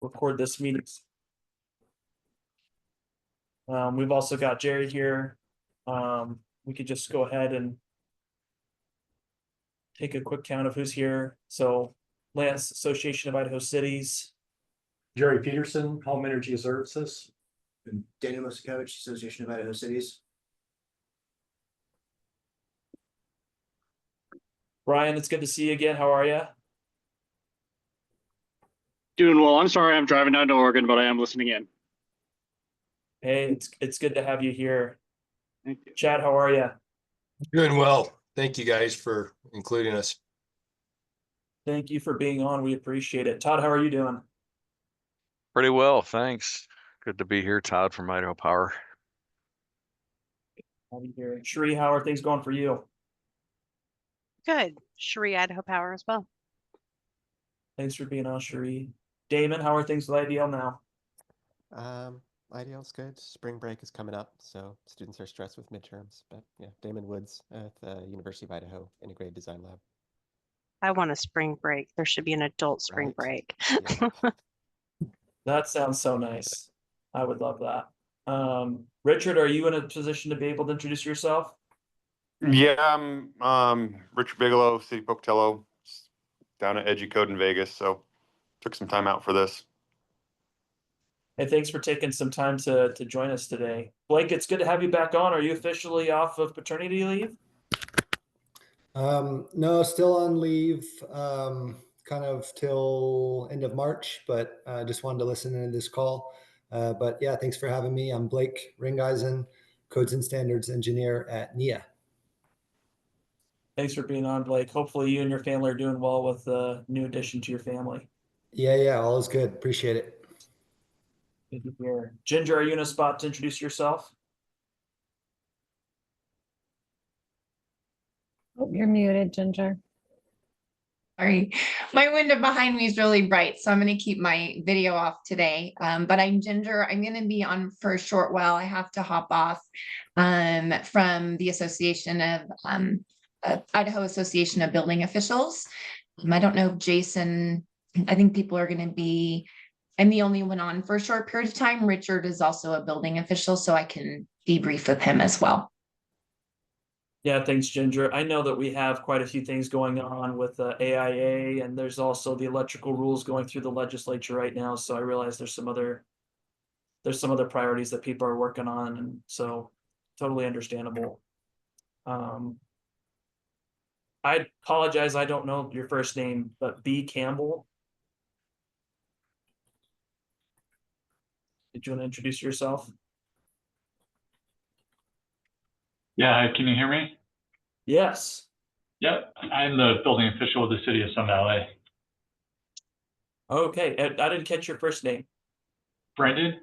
record this meeting. We've also got Jerry here. We could just go ahead and take a quick count of who's here. So Lance, Association of Idaho Cities. Jerry Peterson, Home Energy Services. And Daniel Mosikowicz, Association of Idaho Cities. Brian, it's good to see you again. How are you? Doing well. I'm sorry I'm driving down to Oregon, but I am listening in. Hey, it's good to have you here. Thank you. Chad, how are you? Doing well. Thank you guys for including us. Thank you for being on. We appreciate it. Todd, how are you doing? Pretty well, thanks. Good to be here, Todd from Idaho Power. I'll be here. Sheree, how are things going for you? Good. Sheree, Idaho Power as well. Thanks for being on, Sheree. Damon, how are things with IDL now? IDL's good. Spring break is coming up, so students are stressed with midterms. But yeah, Damon Woods at the University of Idaho Integrated Design Lab. I want a spring break. There should be an adult spring Right. break. Yeah. That sounds so nice. I would love that. Richard, are you in a position to be able to introduce yourself? Yeah, I'm Richard Bigelow, City Pocatello, down at EduCode in Vegas. So took some time out for this. Hey, thanks for taking some time to join us today. Blake, it's good to have you back on. Are you officially off of paternity leave? No, still on leave, kind of till end of March, but I just wanted to listen into this call. But yeah, thanks for having me. I'm Blake Ringeisen, Codes and Standards Engineer at NIA. Thanks for being on, Blake. Hopefully you and your family are doing well with the new addition to your family. Yeah, all is good. Appreciate it. Good to hear. Ginger, are you in a spot to introduce yourself? Oh, you're muted, Ginger. Sorry, my window behind me is really bright, so I'm going to keep my video off today. But I'm Ginger. I'm going to be on for a short while. I have to hop off from the Association of Idaho Association of Building Officials. I don't know if Jason, I think people are going to be, I'm the only one on for a short period of time. Richard is also a building official, so I can debrief with him as well. Yeah, thanks, Ginger. I know that we have quite a few things going on with AIA, and there's also the electrical rules going through the legislature right now. So I realize there's some other priorities that people are working on, and so totally understandable. I apologize, I don't know your first name, but B. Campbell. Did you want to introduce yourself? Yeah, can you hear me? Yes. Yep, I'm the building official of the city of Sun Valley. Okay, I didn't catch your first name. Brendan?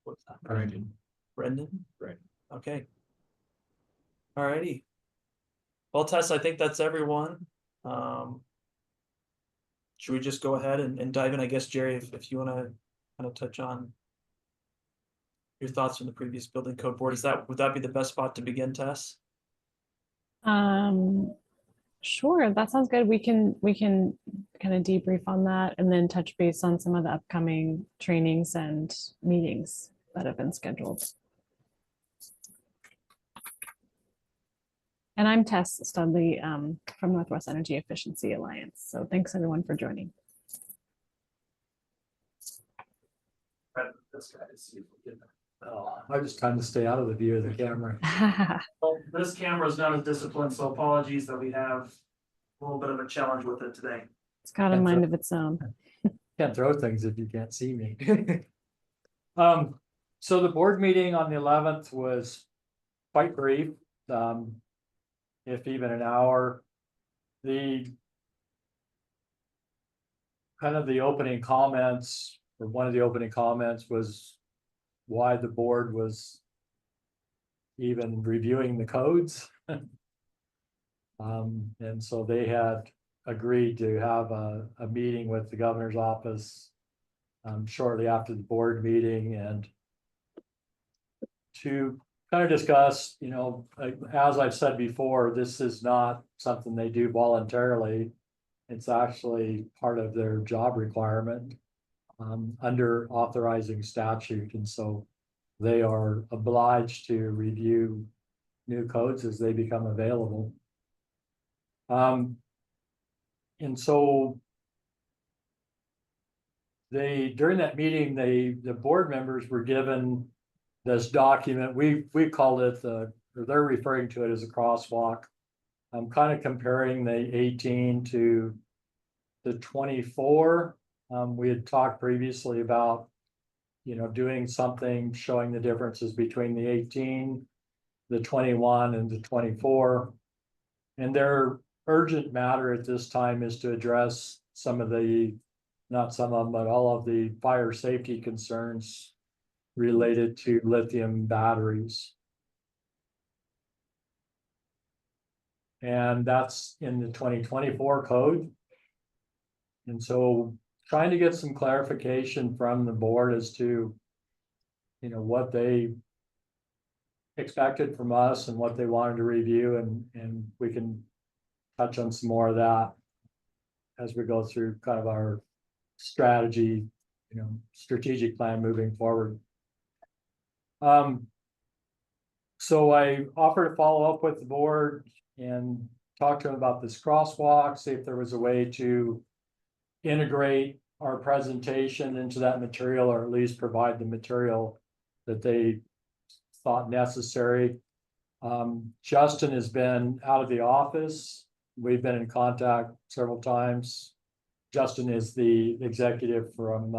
What's that? Brendan. Brendan? Right. Okay. All righty. Well, Tess, I think that's everyone. Should we just go ahead and dive in? I guess, Jerry, if you want to kind of touch on your thoughts from the previous building code board, would that be the best spot to begin, Tess? Sure, that sounds good. We can kind of debrief on that and then touch base on some of the upcoming trainings and meetings that have been scheduled. And I'm Tess Studley from Northwest Energy Efficiency Alliance. So thanks everyone for joining. I just trying to stay out of the view of the camera. Well, this camera is not as disciplined, so apologies that we have a little bit of a challenge with it today. It's got a mind of its own. Can't throw things if you can't see me. So the board meeting on the 11th was quite brief, if even an hour. The kind of the opening comments, or one of the opening comments, was why the board was even reviewing the codes. And so they had agreed to have a meeting with the governor's office shortly after the board meeting, and to kind of discuss, you know, as I've said before, this is not something they do voluntarily. It's actually part of their job requirement. under authorizing statute, and so they are obliged to review new codes as they become available. And so during that meeting, the board members were given this document. We called it or they're referring to it as a crosswalk. I'm kind of comparing the 18 to the 24. We had talked previously about, doing something showing the differences between the 18, the 21, and the 24. And their urgent matter at this time is to address not some of them, but all of the fire safety concerns related to lithium batteries. And that's in the 2024 code. And so trying to get some clarification from the board as to, what they expected from us and what they wanted to review, and we can touch on some more of that as we go through kind of our strategy, strategic plan moving forward. So I offered to follow up with the board and talk to them about this crosswalk, see if there was a way to integrate our presentation into that material, or at least provide the material that they thought necessary. Justin has been out of the office. We've been in contact several times. Justin is the executive from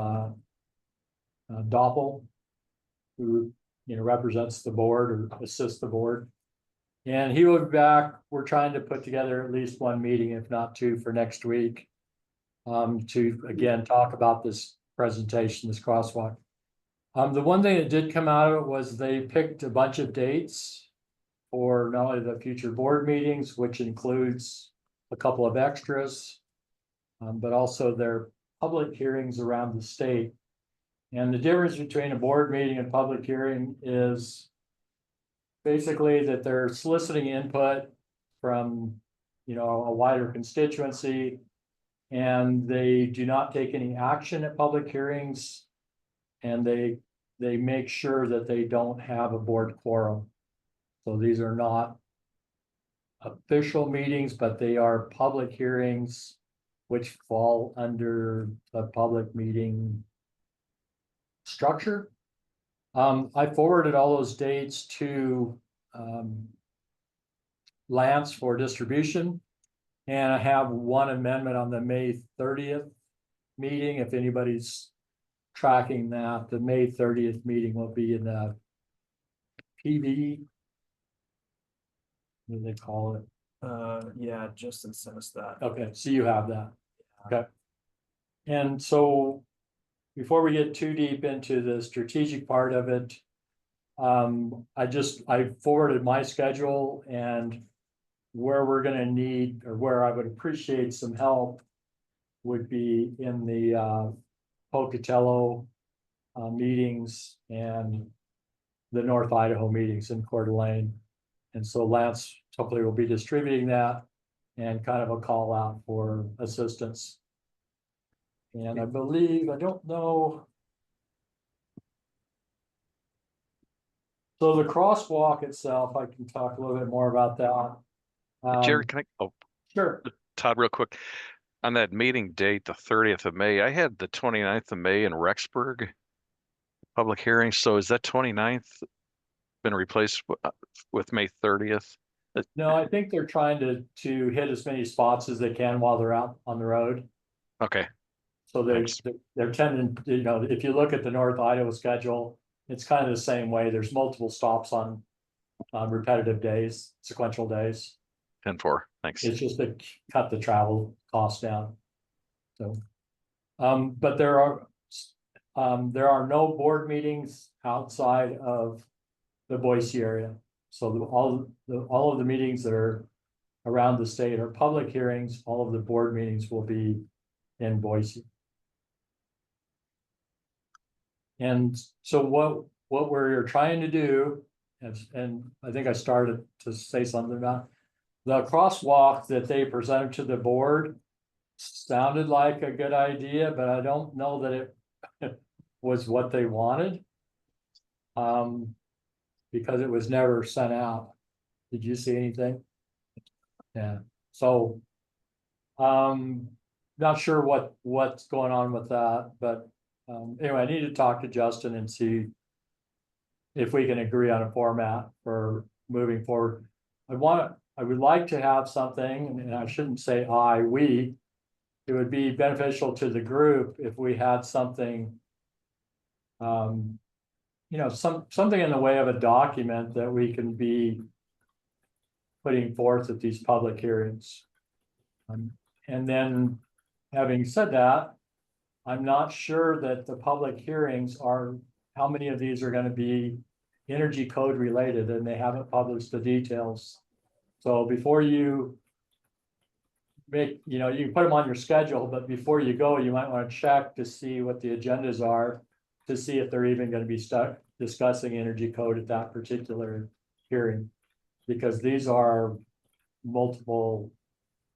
Doppel, who represents the board or assists the board. And he will be back. We're trying to put together at least one meeting, if not two, for next week, to again talk about this presentation, this crosswalk. The one thing that did come out of it was they picked a bunch of dates for not only the future board meetings, which includes a couple of extras, but also their public hearings around the state. And the difference between a board meeting and public hearing is basically that they're soliciting input from, a wider constituency, and they do not take any action at public hearings, and they make sure that they don't have a board quorum. So these are not official meetings, but they are public hearings which fall under the public meeting structure. I forwarded all those dates to Lance for distribution, and I have one amendment on the May 30th meeting. If anybody's tracking that, the May 30th meeting will be in the PV. What do they call it? Yeah, Justin sent us that. Okay, so you have that. Okay. And so before we get too deep into the strategic part of it, I forwarded my schedule, and where we're going to need, or where I would appreciate some help, would be in the Pocatello meetings and the North Idaho meetings in Coeur d'Alene. And so Lance hopefully will be distributing that, and kind of a call out for assistance. And I believe, I don't know. So the crosswalk itself, I can talk a little bit more about that. Jared, can I, Sure. Todd, real quick. On that meeting date, the 30th of May, I had the 29th of May in Rexburg public hearing. So is that 29th been replaced with May 30th? No, I think they're trying to hit as many spots as they can while they're out on the road. Okay. So they're tending, if you look at the North Idaho schedule, it's kind of the same way. There's multiple stops on repetitive days, sequential days. 10-4, thanks. It's just to cut the travel costs down. So, but there are no board meetings outside of the Boise area. So all of the meetings that are around the state are public hearings. All of the board meetings will be in Boise. And so what we're trying to do, and I think I started to say something about the crosswalk that they presented to the board, sounded like a good idea, but I don't know that it was what they wanted. Because it was never sent out. Did you see anything? Yeah, so. Not sure what's going on with that, but anyway, I need to talk to Justin and see if we can agree on a format for moving forward. I would like to have something, and I shouldn't say we. It would be beneficial to the group if we had something. Something in the way of a document that we can be putting forth at these public hearings. And then, having said that, I'm not sure that the public hearings are, how many of these are going to be energy code related, and they haven't published the details. So before you make, you can put them on your schedule, but before you go, you might want to check to see what the agendas are, to see if they're even going to be discussing energy code at that particular hearing, because these are multiple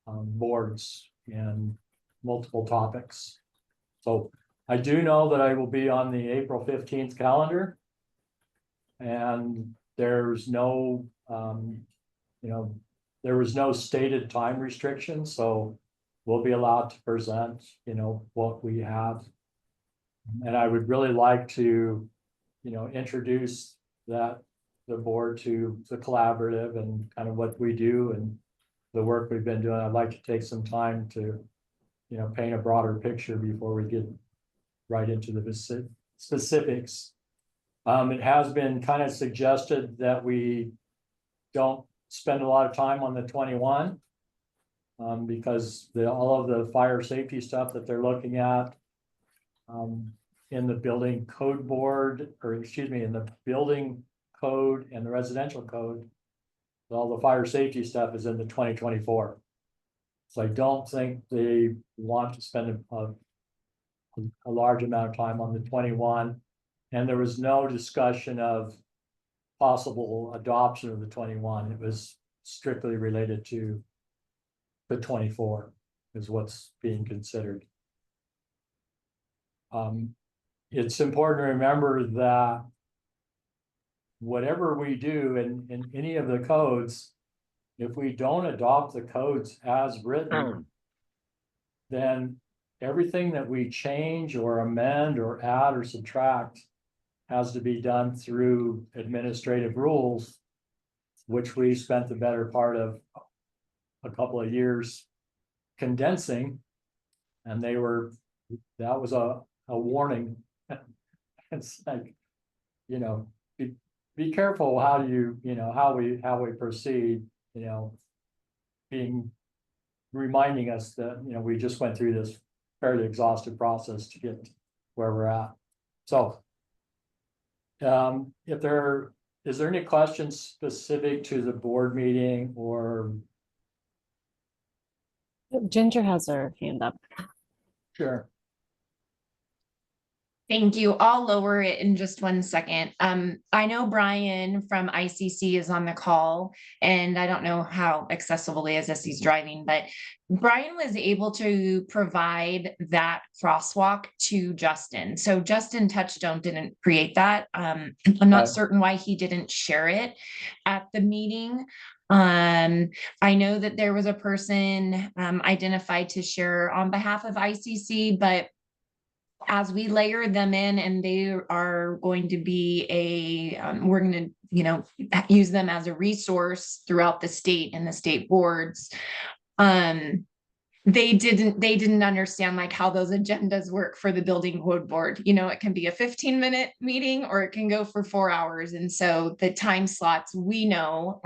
boards and multiple topics. So I do know that I will be on the April 15th calendar, and there's no, there was no stated time restriction, so we'll be allowed to present, what we have. And I would really like to, introduce the board to the collaborative and kind of what we do and the work we've been doing. I'd like to take some time to, paint a broader picture before we get right into the specifics. It has been kind of suggested that we don't spend a lot of time on the 21, because all of the fire safety stuff that they're looking at in the building code board, or excuse me, in the building code and the residential code, all the fire safety stuff is in the 2024. So I don't think they want to spend a large amount of time on the 21. And there was no discussion of possible adoption of the 21. It was strictly related to the 24 is what's being considered. It's important to remember that whatever we do in any of the codes, if we don't adopt the codes as written, then everything that we change or amend or add or subtract has to be done through administrative rules, which we spent the better part of a couple of years condensing. And that was a warning. It's like, be careful how how we proceed, reminding us that, we just went through this fairly exhaustive process to get where we're at. So, is there any questions specific to the board meeting or? Ginger has her hand up. Sure. Thank you. I'll lower it in just 1 second. I know Brian from ICC is on the call, and I don't know how accessible he is as he's driving, but Brian was able to provide that crosswalk to Justin. So Justin Touchstone didn't create that. I'm not certain why he didn't share it at the meeting. I know that there was a person identified to share on behalf of ICC, but as we layer them in, and they are going to be we're going to, use them as a resource throughout the state and the state boards. They didn't understand like how those agendas work for the building code board. It can be a 15-minute meeting or it can go for 4 hours. And so the time slots we know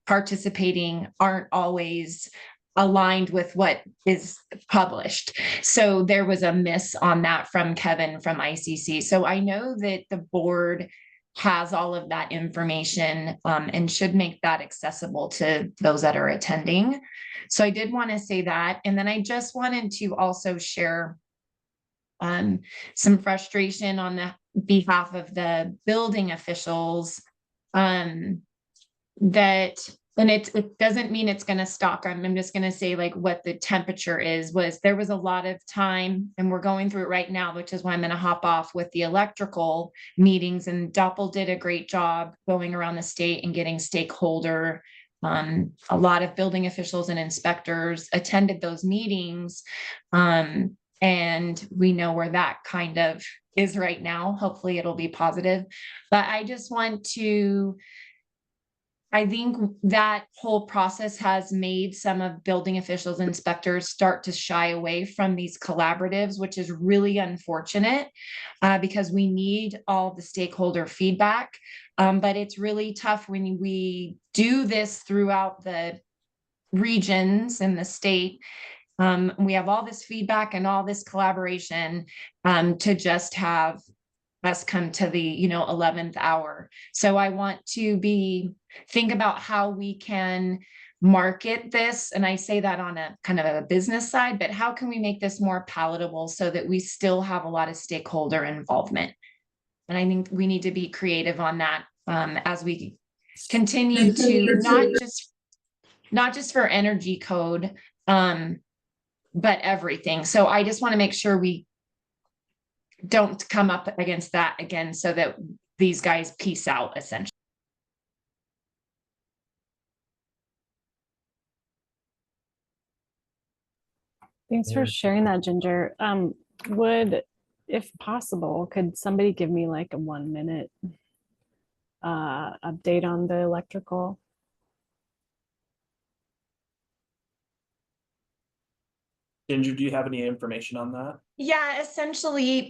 participating aren't always aligned with what is published. So there was a miss on that from Kevin from ICC. So I know that the board has all of that information and should make that accessible to those that are attending. So I did want to say that. And then I just wanted to also share some frustration on the behalf of the building officials that and it doesn't mean it's gonna stop. I'm just gonna say like what the temperature was there was a lot of time, and we're going through it right now, which is why I'm gonna hop off with the electrical meetings, and Doppel did a great job going around the state and getting stakeholder. A lot of building officials and inspectors attended those meetings. And we know where that kind of is right now. Hopefully it'll be positive. But I just want to, I think that whole process has made some of building officials, inspectors start to shy away from these collaboratives, which is really unfortunate because we need all the stakeholder feedback. But it's really tough when we do this throughout the regions in the state. We have all this feedback and all this collaboration to just have us come to the 11th hour. So I want to think about how we can market this, and I say that on a kind of a business side, but how can we make this more palatable so that we still have a lot of stakeholder involvement? And I think we need to be creative on that as we continue to not just for energy code, but everything. So I just want to make sure we don't come up against that again so that these guys peace out essentially. Thanks for sharing that, Ginger. If possible, could somebody give me like a 1-minute update on the electrical? Ginger, do you have any information on that? Yeah, essentially,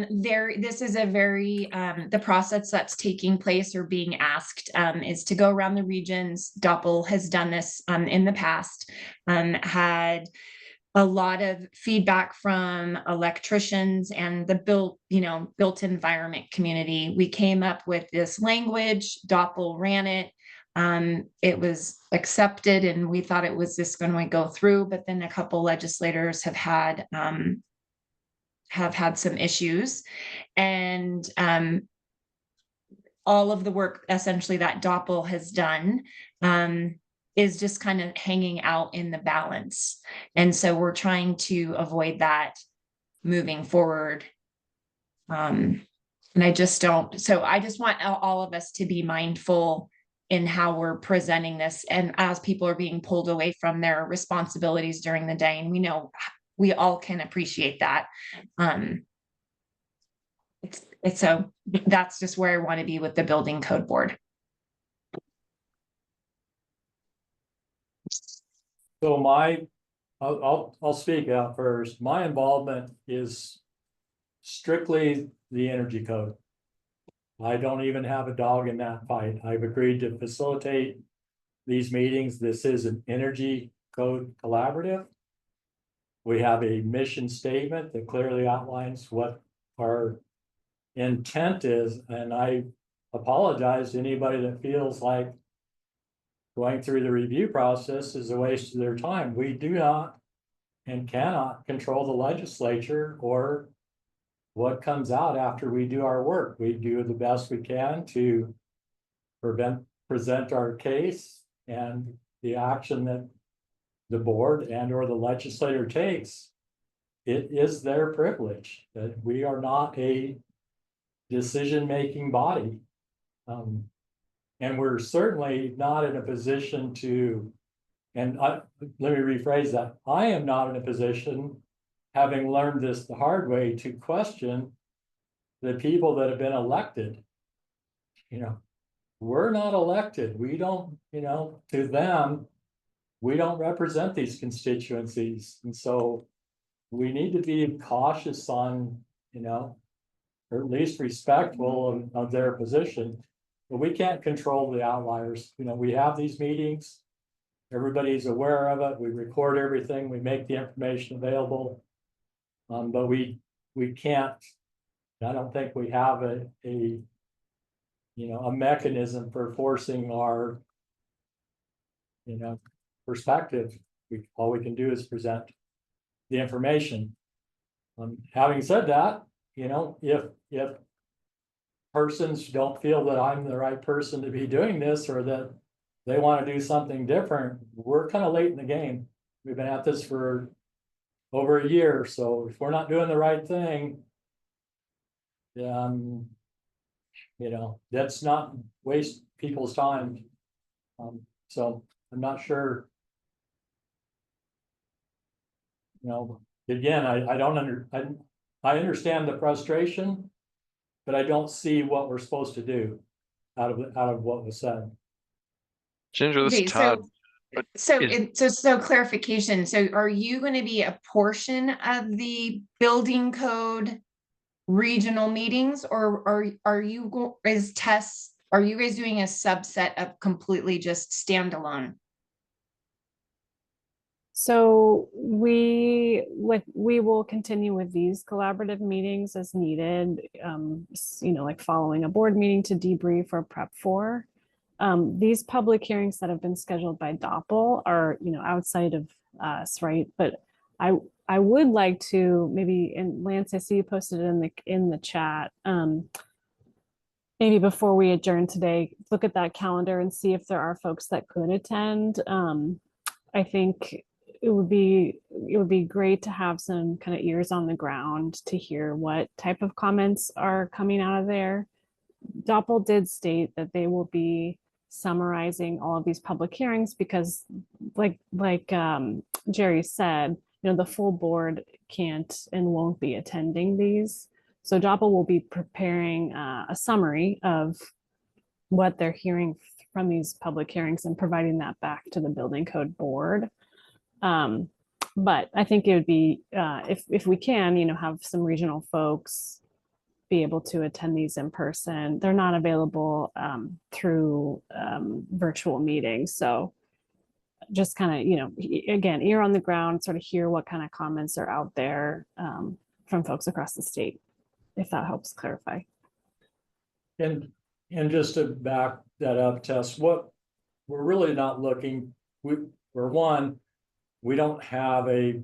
this is a very, the process that's taking place or being asked is to go around the regions. Doppel has done this in the past, had a lot of feedback from electricians and the built environment community. We came up with this language, Doppel ran it. It was accepted and we thought it was just going to go through, but then a couple legislators have had some issues, and all of the work essentially that Doppel has done is just kind of hanging out in the balance. And so we're trying to avoid that moving forward. And I just want all of us to be mindful in how we're presenting this, and as people are being pulled away from their responsibilities during the day, and we know we all can appreciate that. So that's just where I want to be with the building code board. So I'll speak out first. My involvement is strictly the energy code. I don't even have a dog in that fight. I've agreed to facilitate these meetings. This is an energy code collaborative. We have a mission statement that clearly outlines what our intent is, and I apologize to anybody that feels like going through the review process is a waste of their time. We do not and cannot control the legislature or what comes out after we do our work. We do the best we can to present our case, and the action that the board and or the legislator takes, it is their privilege. That we are not a decision-making body. And we're certainly not in a position to, let me rephrase that. I am not in a position, having learned this the hard way, to question the people that have been elected. We're not elected. We don't, to them, we don't represent these constituencies. And so we need to be cautious on, or at least respectful of their position. But we can't control the outliers. We have these meetings. Everybody's aware of it. We record everything. We make the information available. But we can't, I don't think we have a mechanism for forcing our, perspective. All we can do is present the information. Having said that, if persons don't feel that I'm the right person to be doing this, or that they want to do something different, we're kind of late in the game. We've been at this for over a year, so if we're not doing the right thing, you know, let's not waste people's time. So I'm not sure. You know, again, I don't I understand the frustration, but I don't see what we're supposed to do out of what was said. Ginger, this is Okay, Todd. so clarification. So are you going to be a portion of the building code regional meetings, or are you as Tess, are you guys doing a subset of completely just standalone? So we will continue with these collaborative meetings as needed, you know, like following a board meeting to debrief or prep for. These public hearings that have been scheduled by Doppel are, you know, outside of us, right? But I would like to maybe, and Lance, I see you posted it in the chat. Maybe before we adjourn today, look at that calendar and see if there are folks that could attend. I think it would be great to have some kind of ears on the ground to hear what type of comments are coming out of there. Doppel did state that they will be summarizing all of these public hearings because like Jerry said, you know, the full board can't and won't be attending these. So Doppel will be preparing a summary of what they're hearing from these public hearings and providing that back to the building code board. But I think it would be, if we can, you know, have some regional folks be able to attend these in person. They're not available through virtual meetings. So just kind of, you know, again, ear on the ground, sort of hear what kind of comments are out there from folks across the state, if that helps clarify. And just to back that up, Tess, what we're really not looking, for one, we don't have a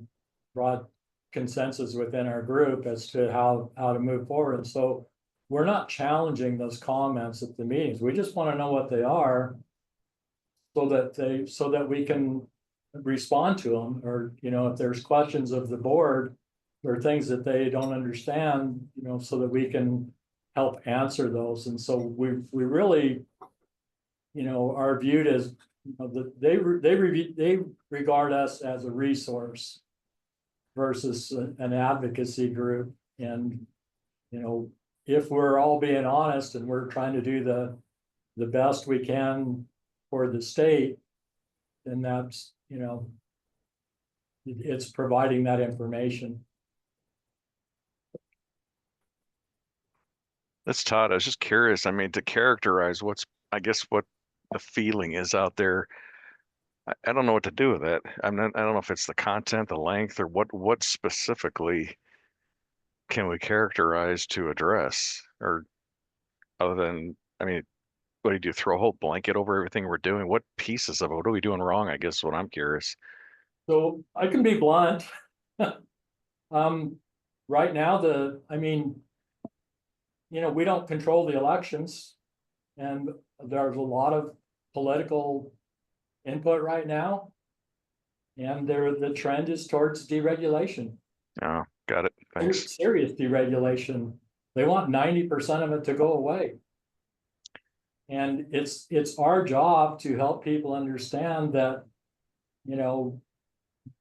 broad consensus within our group as to how to move forward. And so we're not challenging those comments at the meetings. We just want to know what they are so that we can respond to them, or, you know, if there's questions of the board or things that they don't understand, you know, so that we can help answer those. And so we really, you know, are viewed as, you know, they regard us as a resource versus an advocacy group. And, you know, if we're all being honest and we're trying to do the best we can for the state, then that's, you know, it's providing that information. That's Todd. I was just curious. I mean, to characterize I guess what the feeling is out there. I don't know what to do with that. I don't know if it's the content, the length, or what specifically can we characterize to address, or other than, I mean, what do you do? Throw a whole blanket over everything we're doing? What pieces of it? What are we doing wrong? I guess what I'm curious. So I can be blunt. Right now, I mean, you know, we don't control the elections, and there's a lot of political input right now. And the trend is towards deregulation. Oh, got it. Thanks. Serious deregulation. They want 90% of it to go away. And it's our job to help people understand that, you know,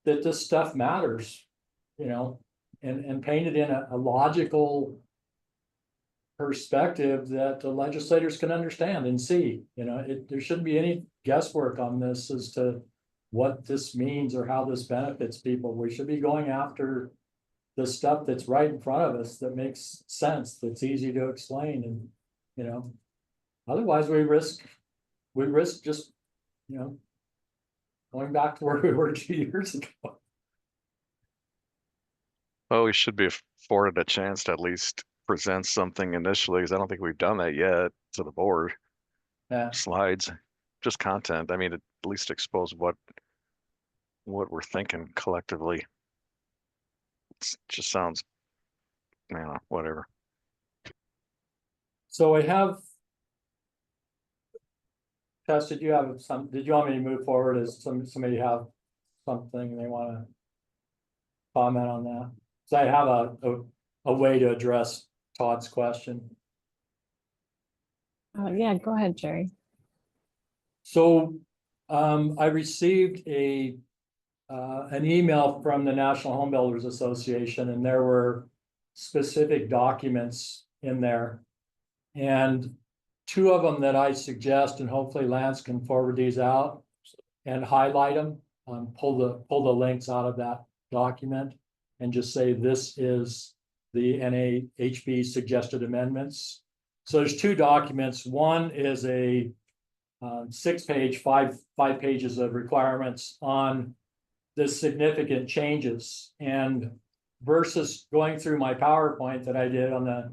that this stuff matters, you know, and paint it in a logical perspective that the legislators can understand and see. You know, there shouldn't be any guesswork on this as to what this means or how this benefits people. We should be going after the stuff that's right in front of us that makes sense, that's easy to explain. And, you know, otherwise we risk just, you know, going back to where we were 2 years ago. Well, we should be afforded a chance to at least present something initially, because I don't think we've done that yet to the board. Yeah. Slides, just content. I mean, at least expose what we're thinking collectively. It just sounds, you know, whatever. So I have Tess, did you want me to move forward as somebody have something they want to comment on that? So I have a way to address Todd's question. Yeah, go ahead, Jerry. So, I received an email from the National Home Builders Association, and there were specific documents in there. And two of them that I suggest, and hopefully Lance can forward these out and highlight them, pull the links out of that document and just say, this is the NAHB suggested amendments. So there's two documents. One is a 6-page, five pages of requirements on the significant changes, and versus going through my PowerPoint that I did on the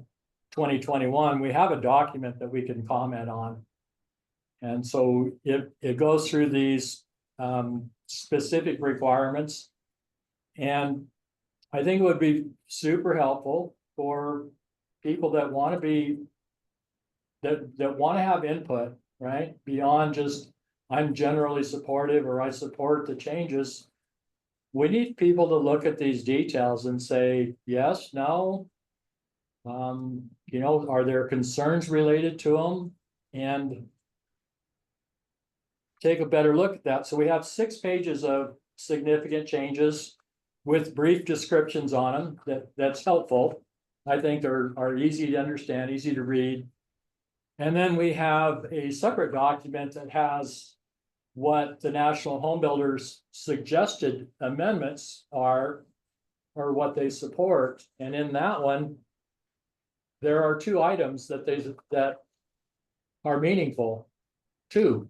2021, we have a document that we can comment on. And so it goes through these specific requirements. And I think it would be super helpful for people that want to be, that want to have input, right? Beyond just, I'm generally supportive or I support the changes. We need people to look at these details and say, yes, no. You know, are there concerns related to them? And take a better look at that. So we have 6 pages of significant changes with brief descriptions on them. That's helpful. I think are easy to understand, easy to read. And then we have a separate document that has what the National Home Builders suggested amendments are, or what they support. And in that one, there are 2 items that are meaningful. 2,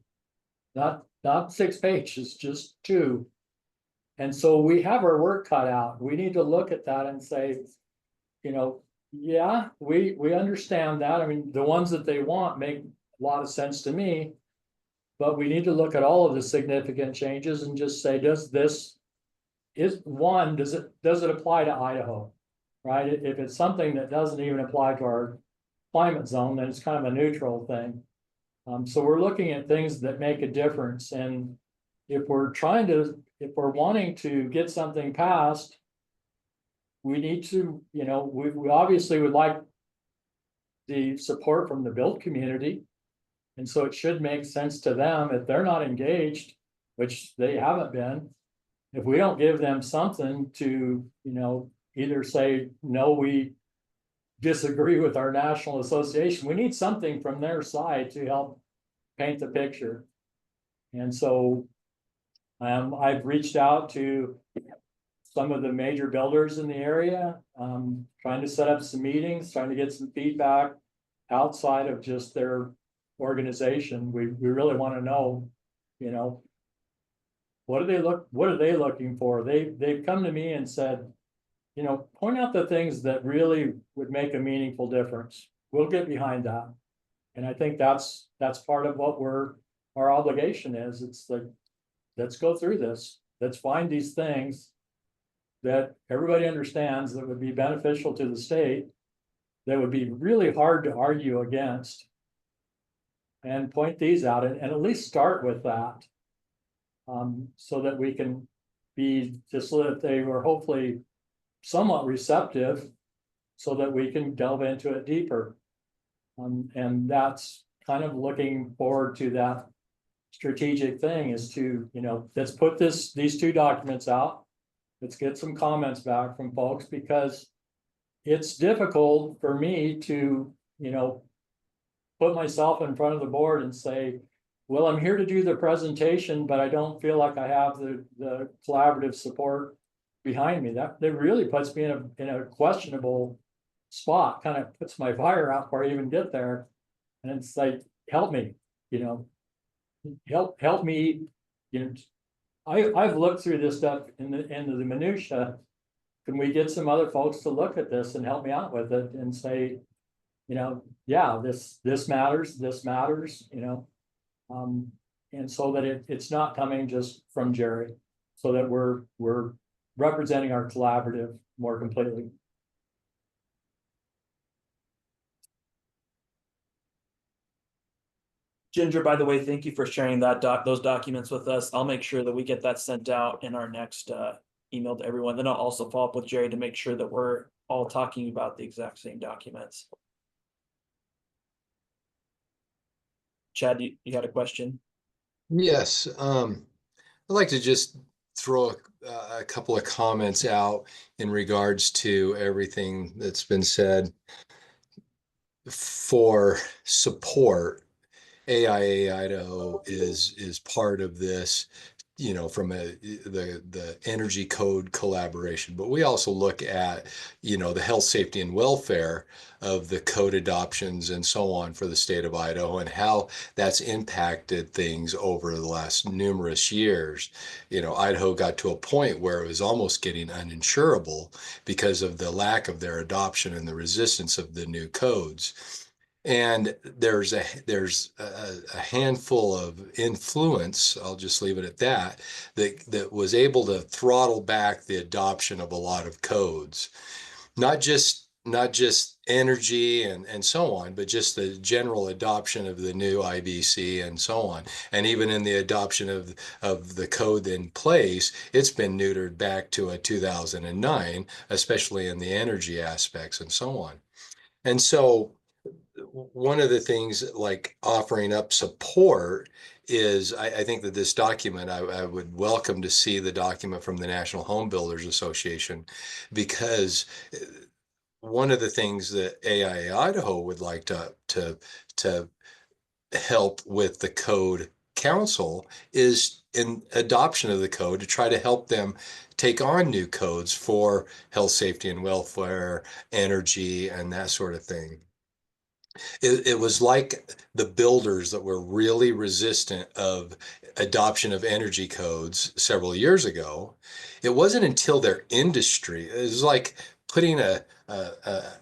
not 6 pages, just 2. And so we have our work cut out. We need to look at that and say, you know, yeah, we understand that. I mean, the ones that they want make a lot of sense to me, but we need to look at all of the significant changes and just say, does it apply to Idaho? Right? If it's something that doesn't even apply to our climate zone, then it's kind of a neutral thing. So we're looking at things that make a difference. And if we're wanting to get something passed, we need to, you know, we obviously would like the support from the build community. And so it should make sense to them if they're not engaged, which they haven't been. If we don't give them something to, you know, either say, no, we disagree with our national association, we need something from their side to help paint the picture. And so I've reached out to some of the major builders in the area, trying to set up some meetings, trying to get some feedback outside of just their organization. We really want to know, you know, what are they looking for? They've come to me and said, you know, point out the things that really would make a meaningful difference. We'll get behind that. And I think that's part of what our obligation is. It's like, let's go through this. Let's find these things that everybody understands that would be beneficial to the state, that would be really hard to argue against, and point these out and at least start with that. So that we can be, just so that they were hopefully somewhat receptive, so that we can delve into it deeper. And that's kind of looking forward to that strategic thing, is to, you know, let's put these 2 documents out. Let's get some comments back from folks, because it's difficult for me to, you know, put myself in front of the board and say, well, I'm here to do the presentation, but I don't feel like I have the collaborative support behind me. That really puts me in a questionable spot, kind of puts my fire out before I even get there. And it's like, help me, you know, help me, you know. I've looked through this stuff into the minutia. Can we get some other folks to look at this and help me out with it and say, you know, yeah, this matters, you know. And so that it's not coming just from Jerry, so that we're representing our collaborative more completely. Ginger, by the way, thank you for sharing those documents with us. I'll make sure that we get that sent out in our next email to everyone. Then I'll also follow up with Jerry to make sure that we're all talking about the exact same documents. Chad, you had a question? Yes, I'd like to just throw a couple of comments out in regards to everything that's been said. For support, AIA Idaho is part of this, from the energy code collaboration. But we also look at, the health, safety, and welfare of the code adoptions and so on for the state of Idaho and how that's impacted things over the last numerous years. Idaho got to a point where it was almost getting uninsurable because of the lack of their adoption and the resistance of the new codes. And there's a handful of influence, I'll just leave it at that, that was able to throttle back the adoption of a lot of codes, not just energy and so on, but just the general adoption of the new IBC and so on. And even in the adoption of the code in place, it's been neutered back to a 2009, especially in the energy aspects and so on. And so one of the things like offering up support is I think that this document, I would welcome to see the document from the National Home Builders Association, because one of the things that AIA Idaho would like to help with the code council is in adoption of the code to try to help them take on new codes for health, safety, and welfare, energy, and that sort of thing. It was like the builders that were really resistant of adoption of energy codes several years ago. It wasn't until their industry, it was like putting a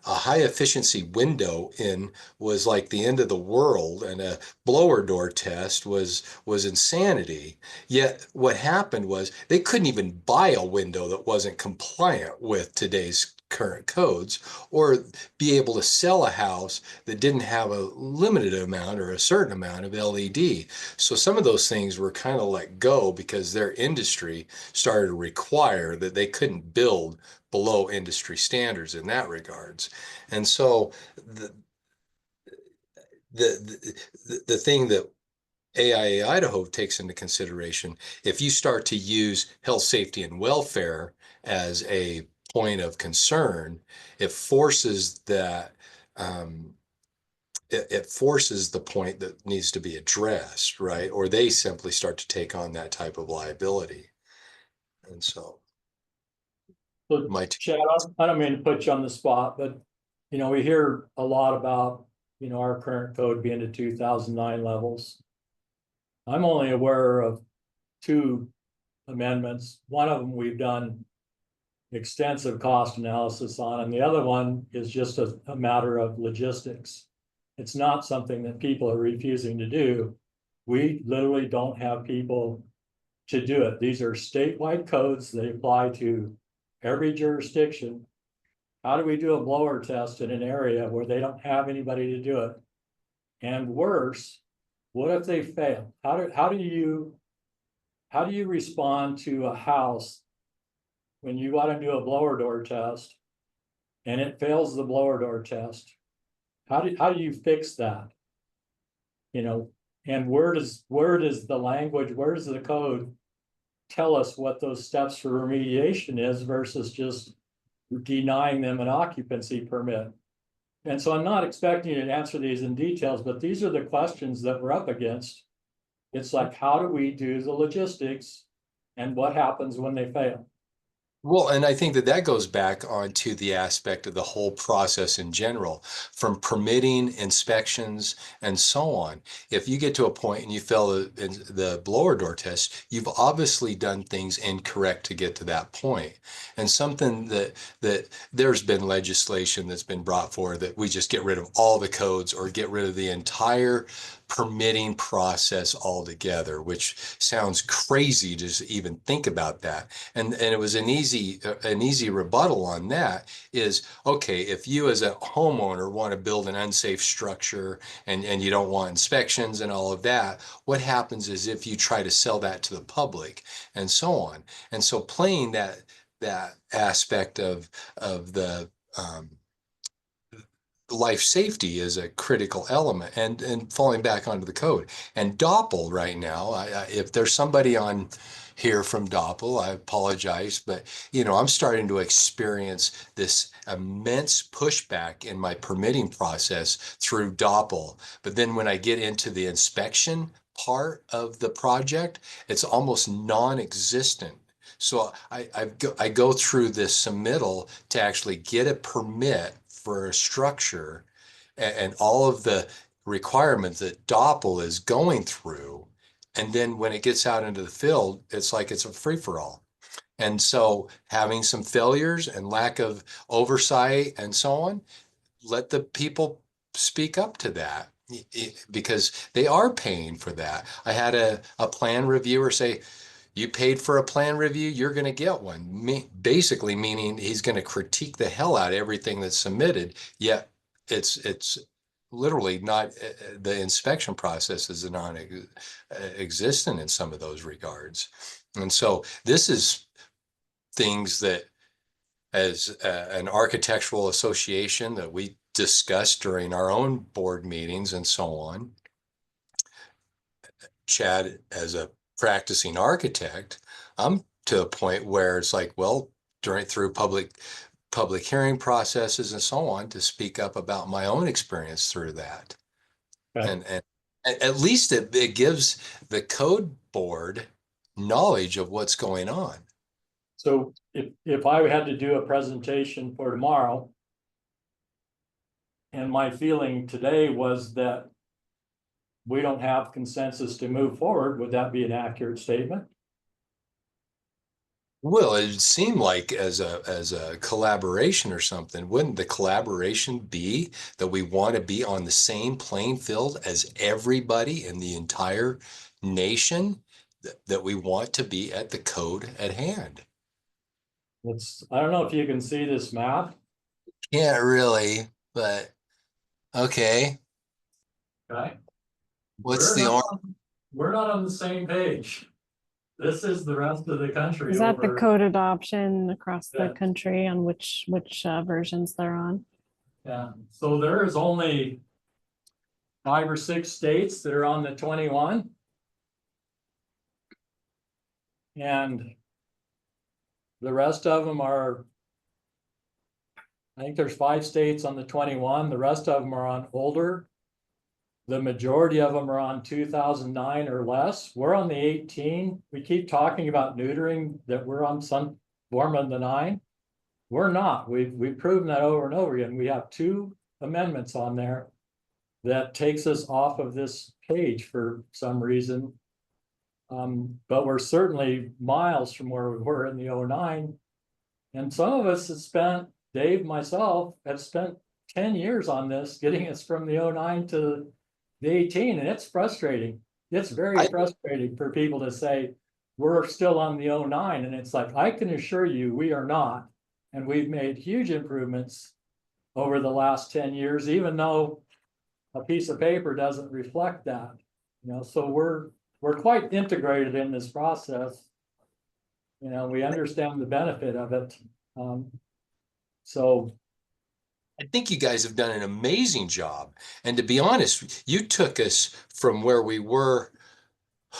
high efficiency window in was like the end of the world, and a blower door test was insanity. Yet what happened was they couldn't even buy a window that wasn't compliant with today's current codes, or be able to sell a house that didn't have a limited amount or a certain amount of LED. So some of those things were kind of let go because their industry started to require that they couldn't build below industry standards in that regards. And so the thing that AIA Idaho takes into consideration, if you start to use health, safety, and welfare as a point of concern, it forces that it forces the point that needs to be addressed, right? Or they simply start to take on that type of liability. And so So, Chad, I don't mean to put you on the spot, but we hear a lot about our current code being to 2009 levels. I'm only aware of 2 amendments. One of them we've done extensive cost analysis on, and the other one is just a matter of logistics. It's not something that people are refusing to do. We literally don't have people to do it. These are statewide codes. They apply to every jurisdiction. How do we do a blower test in an area where they don't have anybody to do it? And worse, what if they fail? How do you respond to a house when you want to do a blower door test and it fails the blower door test? How do you fix that? And where does the language, where does the code tell us what those steps for remediation is versus just denying them an occupancy permit? And so I'm not expecting you to answer these in details, but these are the questions that we're up against. It's like, how do we do the logistics and what happens when they fail? Well, and I think that goes back onto the aspect of the whole process in general, from permitting, inspections, and so on. If you get to a point and you fail the blower door test, you've obviously done things incorrect to get to that point. And something that there's been legislation that's been brought forward that we just get rid of all the codes or get rid of the entire permitting process altogether, which sounds crazy to even think about that. And it was an easy rebuttal on that is, okay, if you as a homeowner want to build an unsafe structure and you don't want inspections and all of that, what happens is if you try to sell that to the public and so on. And so playing that aspect of the life safety is a critical element, and falling back onto the code. And Doppel right now, if there's somebody on here from Doppel, I apologize, but I'm starting to experience this immense pushback in my permitting process through Doppel. But then when I get into the inspection part of the project, it's almost non-existent. So I go through this submittal to actually get a permit for a structure and all of the requirements that Doppel is going through. And then when it gets out into the field, it's like it's a free-for-all. And so having some failures and lack of oversight and so on, let the people speak up to that because they are paying for that. I had a plan reviewer say, you paid for a plan review, you're going to get one. Basically meaning he's going to critique the hell out of everything that's submitted, yet it's literally not, the inspection process is non-existent in some of those regards. And so this is things that as an architectural association that we discussed during our own board meetings and so on. Chad, as a practicing architect, I'm to a point where it's like, well, through public hearing processes and so on, to speak up about my own experience through that. Okay. And at least it gives the code board knowledge of what's going on. So if I had to do a presentation for tomorrow, and my feeling today was that we don't have consensus to move forward, would that be an accurate statement? Well, it seemed like as a collaboration or something, wouldn't the collaboration be that we want to be on the same playing field as everybody in the entire nation, that we want to be at the code at hand? I don't know if you can see this map. Can't really, but okay. Okay. What's the orange? We're not on the same page. This is the rest of the country. Is that the over. code adoption across the Yeah. country on which versions they're on? Yeah, so there is only 5 or 6 states that are on the 21. And the rest of them are, I think there's 5 states on the 21. The rest of them are on older. The majority of them are on 2009 or less. We're on the 18. We keep talking about neutering, that we're on some form of the 9. We're not. We've proven that over and over again. We have 2 amendments on there that takes us off of this page for some reason. But we're certainly miles from where we were in the 09. And some of us have spent, Dave, myself, have spent 10 years on this, getting us from the 09 to the 18. And it's frustrating. It's very frustrating for people to say, we're still on the 09. And it's like, I can assure you, we are not. And we've made huge improvements over the last 10 years, even though a piece of paper doesn't reflect that. So we're quite integrated in this process. We understand the benefit of it. So I think you guys have done an amazing job. And to be honest, you took us from where we were,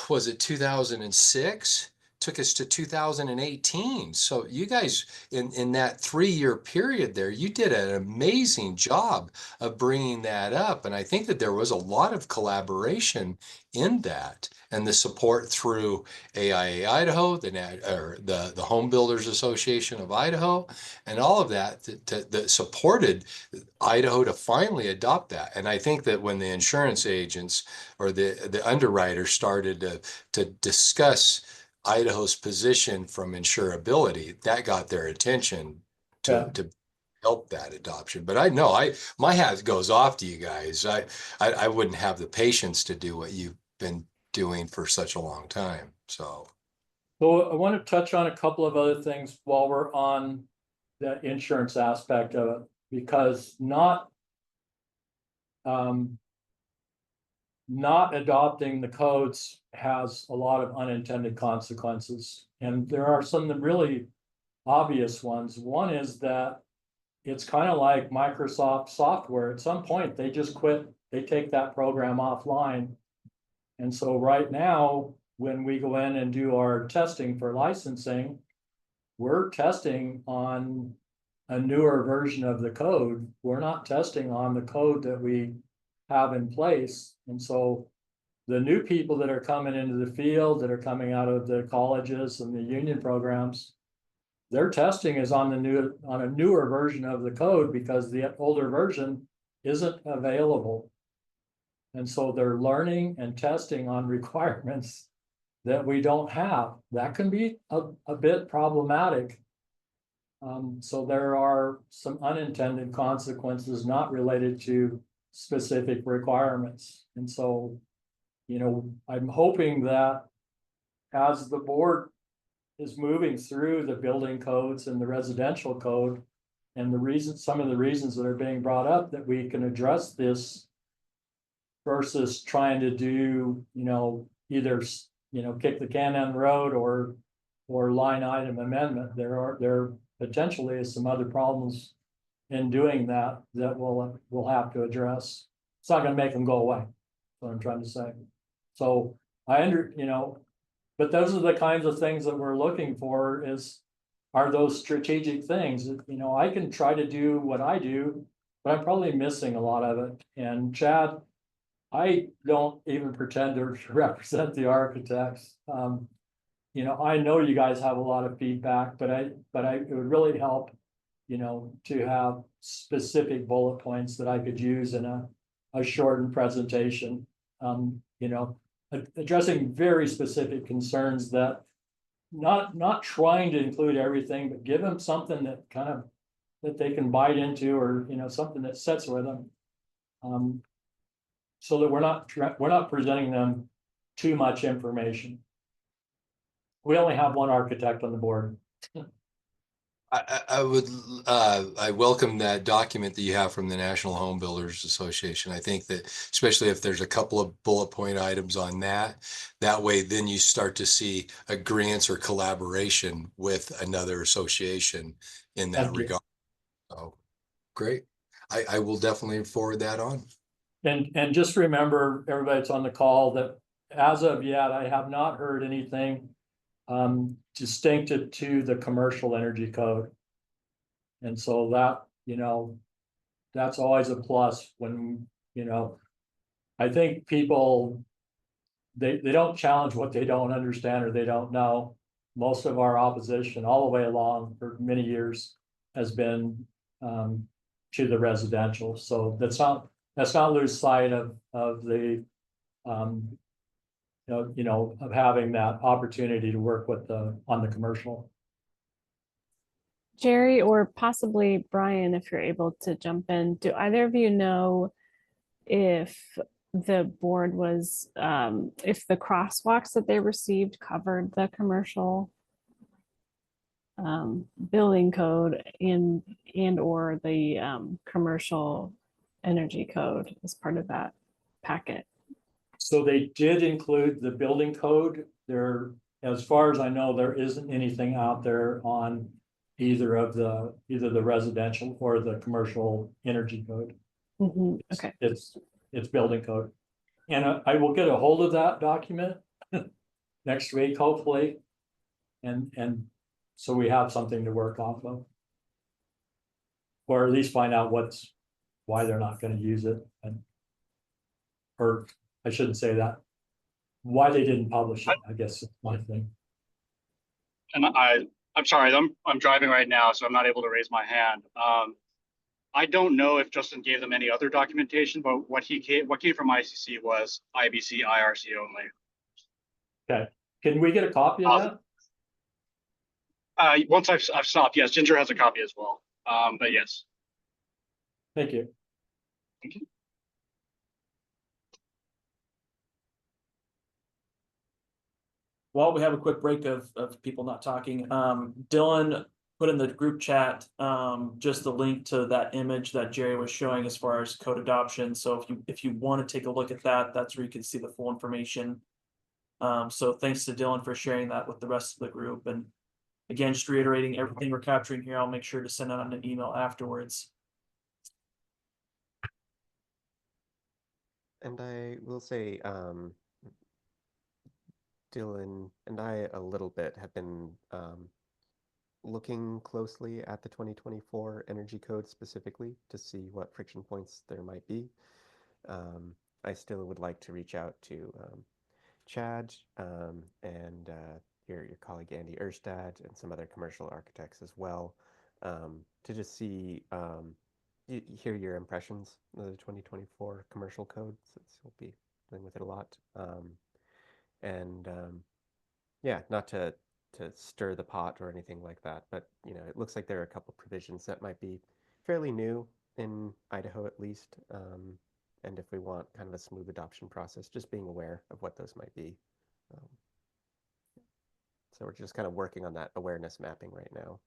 was it 2006? Took us to 2018. So you guys, in that 3-year period there, you did an amazing job of bringing that up. And I think that there was a lot of collaboration in that, and the support through AIA Idaho, the Home Builders Association of Idaho, and all of that that supported Idaho to finally adopt that. And I think that when the insurance agents or the underwriters started to discuss Idaho's position from insurability, that got their attention to help that adoption. But I know my hat goes off to you guys. I wouldn't have the patience to do what you've been doing for such a long time. So I want to touch on a couple of other things while we're on the insurance aspect of it, because not adopting the codes has a lot of unintended consequences. And there are some really obvious ones. One is that it's kind of like Microsoft software. At some point, they just quit, they take that program offline. And so right now, when we go in and do our testing for licensing, we're testing on a newer version of the code. We're not testing on the code that we have in place. And so the new people that are coming into the field, that are coming out of the colleges and the union programs, their testing is on a newer version of the code because the older version isn't available. And so they're learning and testing on requirements that we don't have. That can be a bit problematic. So there are some unintended consequences not related to specific requirements. And so, I'm hoping that as the board is moving through the building codes and the residential code, and some of the reasons that are being brought up, that we can address this versus trying to do, either, kick the can down the road or line item amendment. There potentially is some other problems in doing that we'll have to address. It's not going to make them go away. That's what I'm trying to say. So but those are the kinds of things that we're looking for are those strategic things. I can try to do what I do, but I'm probably missing a lot of it. And Chad, I don't even pretend to represent the architects. I know you guys have a lot of feedback, but it would really help, to have specific bullet points that I could use in a shortened presentation. Addressing very specific concerns that not trying to include everything, but give them something that that they can bite into, or something that sits with them. So that we're not presenting them too much information. We only have one architect on the board. I welcome that document that you have from the National Home Builders Association. I think that especially if there's a couple of bullet point items on that way, then you start to see agreements or collaboration with another association in that regard. So great. I will definitely forward that on. And just remember, everybody that's on the call, that as of yet, I have not heard anything distinctive to the commercial energy code. And so that, that's always a plus when, I think people, they don't challenge what they don't understand or they don't know. Most of our opposition all the way along for many years has been to the residential. So let's not lose sight of the of having that opportunity to work with on the commercial. Jerry, or possibly Brian, if you're able to jump in, do either of you know if the board was, if the crosswalks that they received covered the commercial building code and or the commercial energy code as part of that packet? So they did include the building code. There, as far as I know, there isn't anything out there on either the residential or the commercial energy code. Okay. It's building code. And I will get a hold of that document next week, hopefully. And so we have something to work off of. Or at least find out why they're not going to use it. Or I shouldn't say that. Why they didn't publish it, I guess is my thing. And I'm sorry, I'm driving right now, so I'm not able to raise my hand. I don't know if Justin gave them any other documentation, but what came from ICC was IBC IRC only. Okay, can we get a copy of that? Once I've stopped, yes, Ginger has a copy as well. But yes. Thank you. Thank you. While we have a quick break of people not talking, Dylan put in the group chat just the link to that image that Jerry was showing as far as code adoption. So if you want to take a look at that, that's where you can see the full information. So thanks to Dylan for sharing that with the rest of the group. And again, just reiterating everything we're capturing here, I'll make sure to send out an email afterwards. And I will say, Dylan and I a little bit have been looking closely at the 2024 energy code specifically to see what friction points there might be. I still would like to reach out to Chad and your colleague Andy Erstad and some other commercial architects as well to just see, hear your impressions of the 2024 commercial code, since we'll be dealing with it a lot. Yeah, not to stir the pot or anything like that, but you know, it looks like there are a couple provisions that might be fairly new in Idaho at least. And if we want kind of a smooth adoption process, just being aware of what those might be. So we're just kind of working on that awareness mapping right now.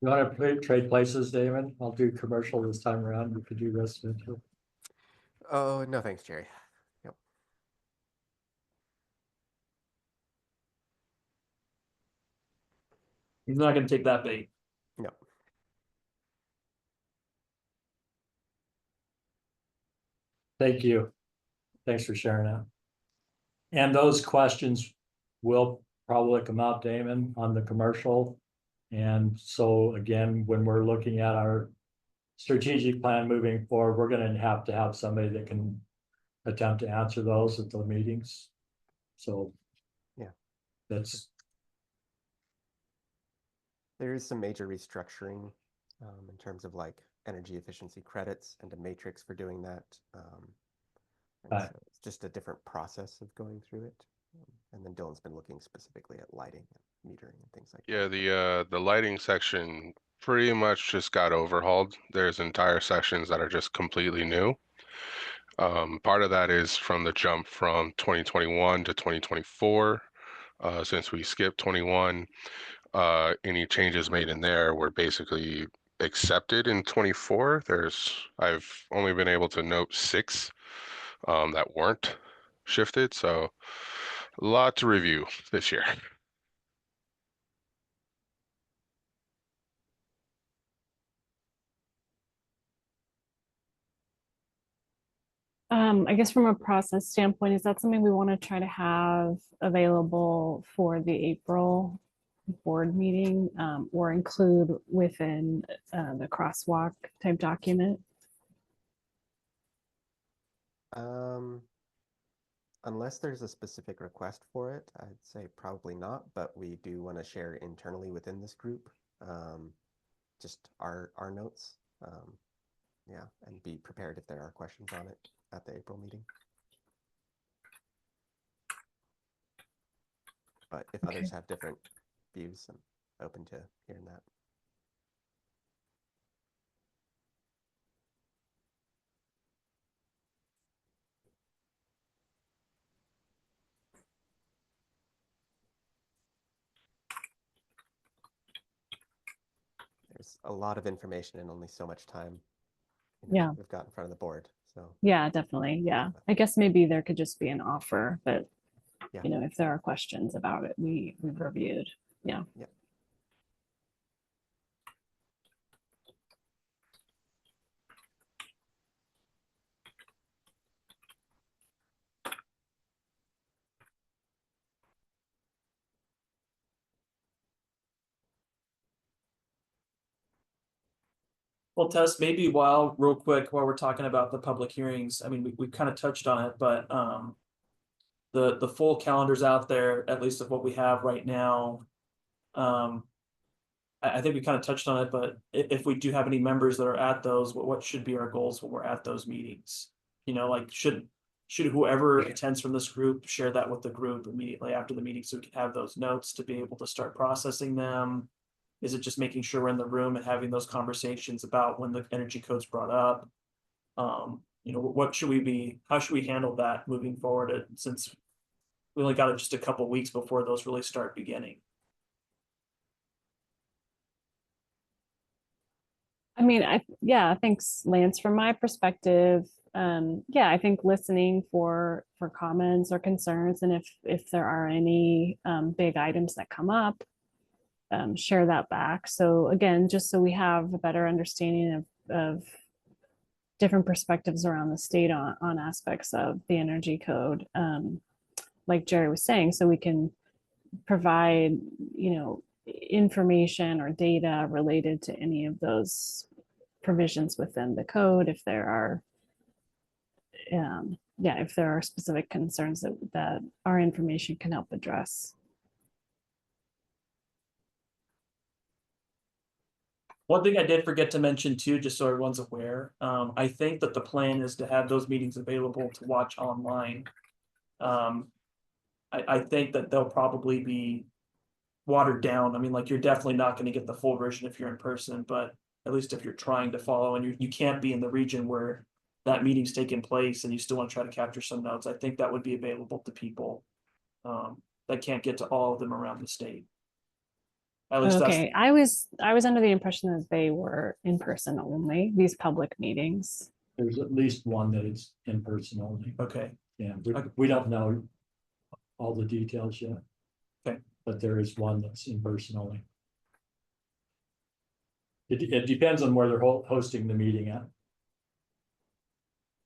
You want to trade places, David? I'll do commercial this time around. You could do residential. Oh, no, thanks, Jerry. Yep. He's not going to take that bait. No. Thank you. Thanks for sharing that. And those questions will probably come out, Damon, on the commercial. And so again, when we're looking at our strategic plan moving forward, we're going to have somebody that can attempt to answer those at the meetings. So yeah, that's. There is some major restructuring in terms of like energy efficiency credits and a matrix for doing that. So it's just a different process of going through it. And then Dylan's been looking specifically at lighting and metering and things like that. Yeah, the lighting section pretty much just got overhauled. There's entire sections that are just completely new. Part of that is from the jump from 2021 to 2024. Since we skipped 21, any changes made in there were basically accepted in 24. I've only been able to note 6 that weren't shifted, so a lot to review this year. I guess from a process standpoint, is that something we want to try to have available for the April board meeting, or include within the crosswalk type document? Unless there's a specific request for it, I'd say probably not, but we do want to share internally within this group, just our notes. Yeah, and be prepared if there are questions on it at the April meeting. But if others have different views, I'm open to hearing that. There's a lot of information and only so much time we've got in front of the board. So yeah, definitely. Yeah, I guess maybe there could just be an offer, but yeah, you know, if there are questions about it, we've reviewed. Yeah. Yeah. Well, Tess, maybe real quick, while we're talking about the public hearings, I mean, we kind of touched on it, but the full calendar's out there, at least of what we have right now. I think we kind of touched on it, but if we do have any members that are at those, what should be our goals when we're at those meetings? You know, like should whoever attends from this group share that with the group immediately after the meeting, so we can have those notes to be able to start processing them? Is it just making sure we're in the room and having those conversations about when the energy code's brought up? You know, what should we be, how should we handle that moving forward, since we only got it just a couple weeks before those really start beginning? I mean, thanks, Lance. From my perspective, yeah, I think listening for comments or concerns, and if there are any big items that come up, share that back. So again, just so we have a better understanding of different perspectives around the state on aspects of the energy code, like Jerry was saying, so we can provide, you know, information or data related to any of those provisions within the code if there are if there are specific concerns that our information can help address. One thing I did forget to mention too, just so everyone's aware, I think that the plan is to have those meetings available to watch online. I think that they'll probably be watered down. I mean, like, you're definitely not going to get the full version if you're in person, but at least if you're trying to follow and you can't be in the region where that meeting's taking place and you still want to try to capture some notes, I think that would be available to people that can't get to all of them around the state. At least Okay, I was under the impression that they were in person only, these public meetings. There's at least one that is in person only. Okay. Yeah, we don't know all the details yet. Okay. But there is one that's in person only. It depends on where they're hosting the meeting at.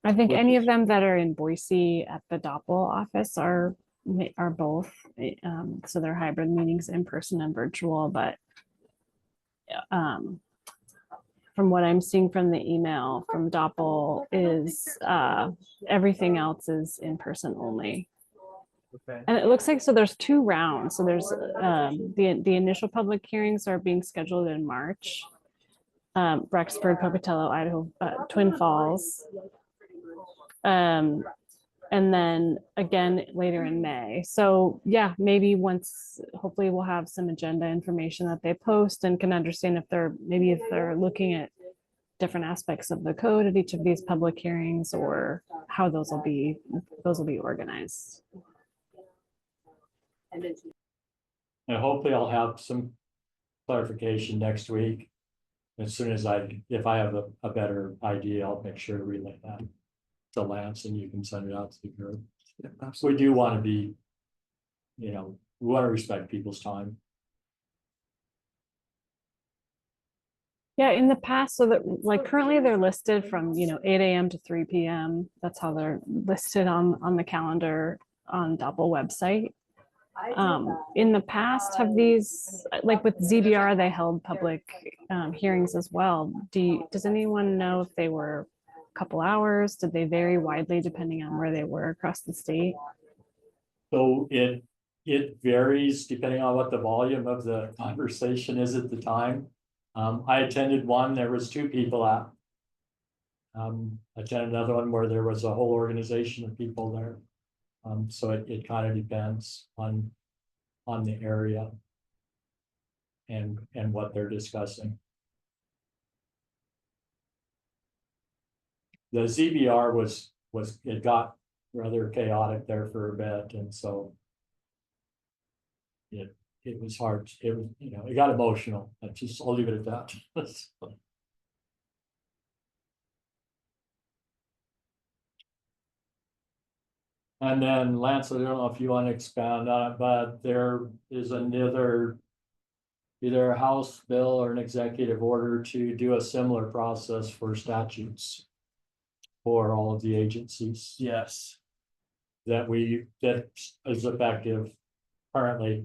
I think any of them that are in Boise at the Doppel office are both. So they're hybrid meetings, in person and virtual, but from what I'm seeing from the email from Doppel is everything else is in person only. Okay. And it looks like, so there's 2 rounds. So there's the initial public hearings are being scheduled in March. Rexford, Pocatello, Idaho, Twin Falls. And then again later in May. So yeah, maybe once, hopefully we'll have some agenda information that they post and can understand if they're looking at different aspects of the code at each of these public hearings, or how those will be organized. And hopefully I'll have some clarification next week. As soon as if I have a better idea, I'll make sure to relay that to Lance and you can send it out to the group. Yeah, We do want to be, we want to respect people's time. Yeah, in the past, so that like currently they're listed from 8 a.m. to 3 p.m. That's how they're listed on the calendar on Doppel website. In the past, have these, like with ZBR, they held public hearings as well. Does anyone know if they were a couple hours? Did they vary widely depending on where they were across the state? So it varies depending on what the volume of the conversation is at the time. I attended one, there was 2 people at. Attended another one where there was a whole organization of people there. So it kind of depends on the area and what they're discussing. The ZBR it got rather chaotic there for a bit, and so it was hard. It was, it got emotional. I'll leave it at that. And then Lance, I don't know if you want to expand on it, but there is another, either a House bill or an executive order to do a similar process for statutes for all of the agencies. Yes. That is effective currently.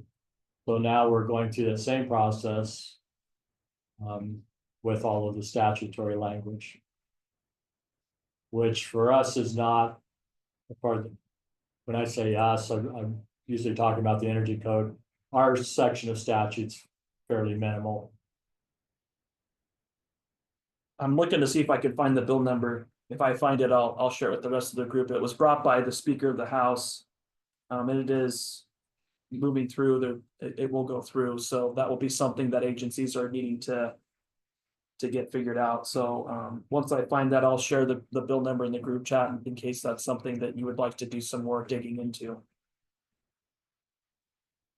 So now we're going through the same process with all of the statutory language, which for us is not a part of the, when I say us, I'm usually talking about the energy code. Our section of statutes fairly minimal. I'm looking to see if I could find the bill number. If I find it, I'll share it with the rest of the group. It was brought by the Speaker of the House. And it is moving through, it will go through. So that will be something that agencies are needing to get figured out. So once I find that, I'll share the bill number in the group chat in case that's something that you would like to do some more digging into.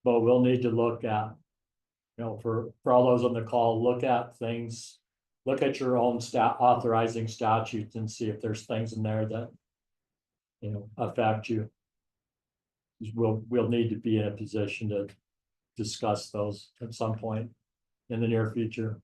But we'll need to look at, for all those on the call, look at things, look at your own authorizing statutes and see if there's things in there that, affect you. We'll need to be in a position to discuss those at some point in the near future.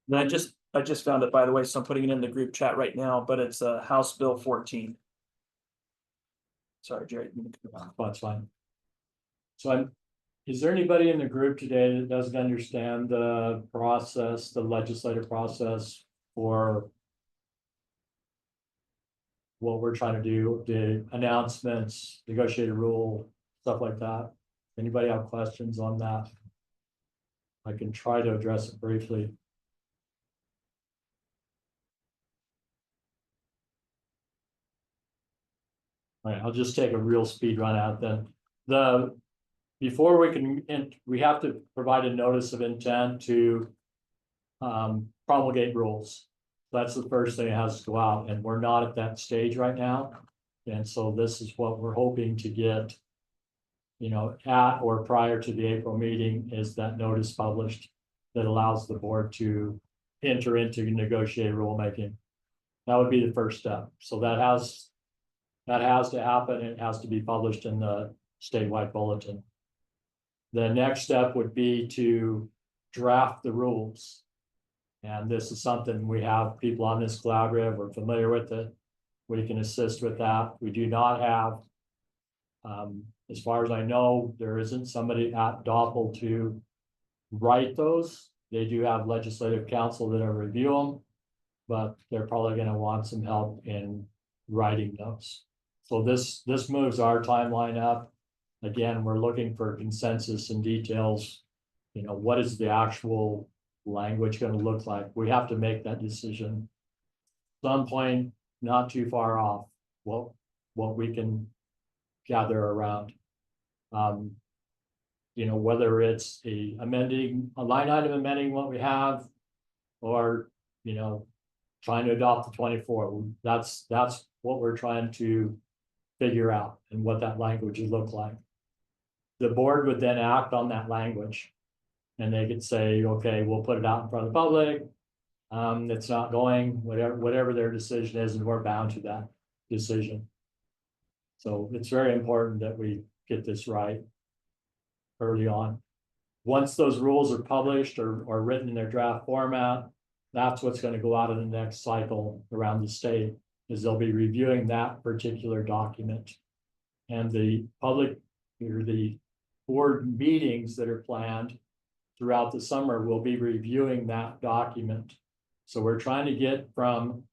And I just found it, by the way, so I'm putting it in the group chat right now, but it's House Bill 14. Sorry, Jerry. That's fine. So is there anybody in the group today that doesn't understand the process, the legislative process for what we're trying to do, the announcements, negotiated rule, stuff like that? Anybody have questions on that? I can try to address it briefly. All right, I'll just take a real speed run out then. Before we can, we have to provide a notice of intent to promulgate rules. That's the first thing that has to go out, and we're not at that stage right now. And so this is what we're hoping to get, at or prior to the April meeting, is that notice published that allows the board to enter into negotiated rulemaking. That would be the first step. So that has to happen. It has to be published in the statewide bulletin. The next step would be to draft the rules. And this is something we have people on this collaborative, we're familiar with it. We can assist with that. We do not have, as far as I know, there isn't somebody at Doppel to write those. They do have legislative counsel that will review them, but they're probably going to want some help in writing those. So this moves our timeline up. Again, we're looking for consensus and details. What is the actual language going to look like? We have to make that decision some point, not too far off, what we can gather around. Whether it's a line item amending what we have, or trying to adopt the 24. That's what we're trying to figure out, and what that language would look like. The board would then act on that language, and they could say, okay, we'll put it out in front of the public. It's not going, whatever their decision is, and we're bound to that decision. So it's very important that we get this right early on. Once those rules are published or written in their draft format, that's what's going to go out in the next cycle around the state, is they'll be reviewing that particular document. And the public, or the board meetings that are planned throughout the summer will be reviewing that document. So we're trying to get from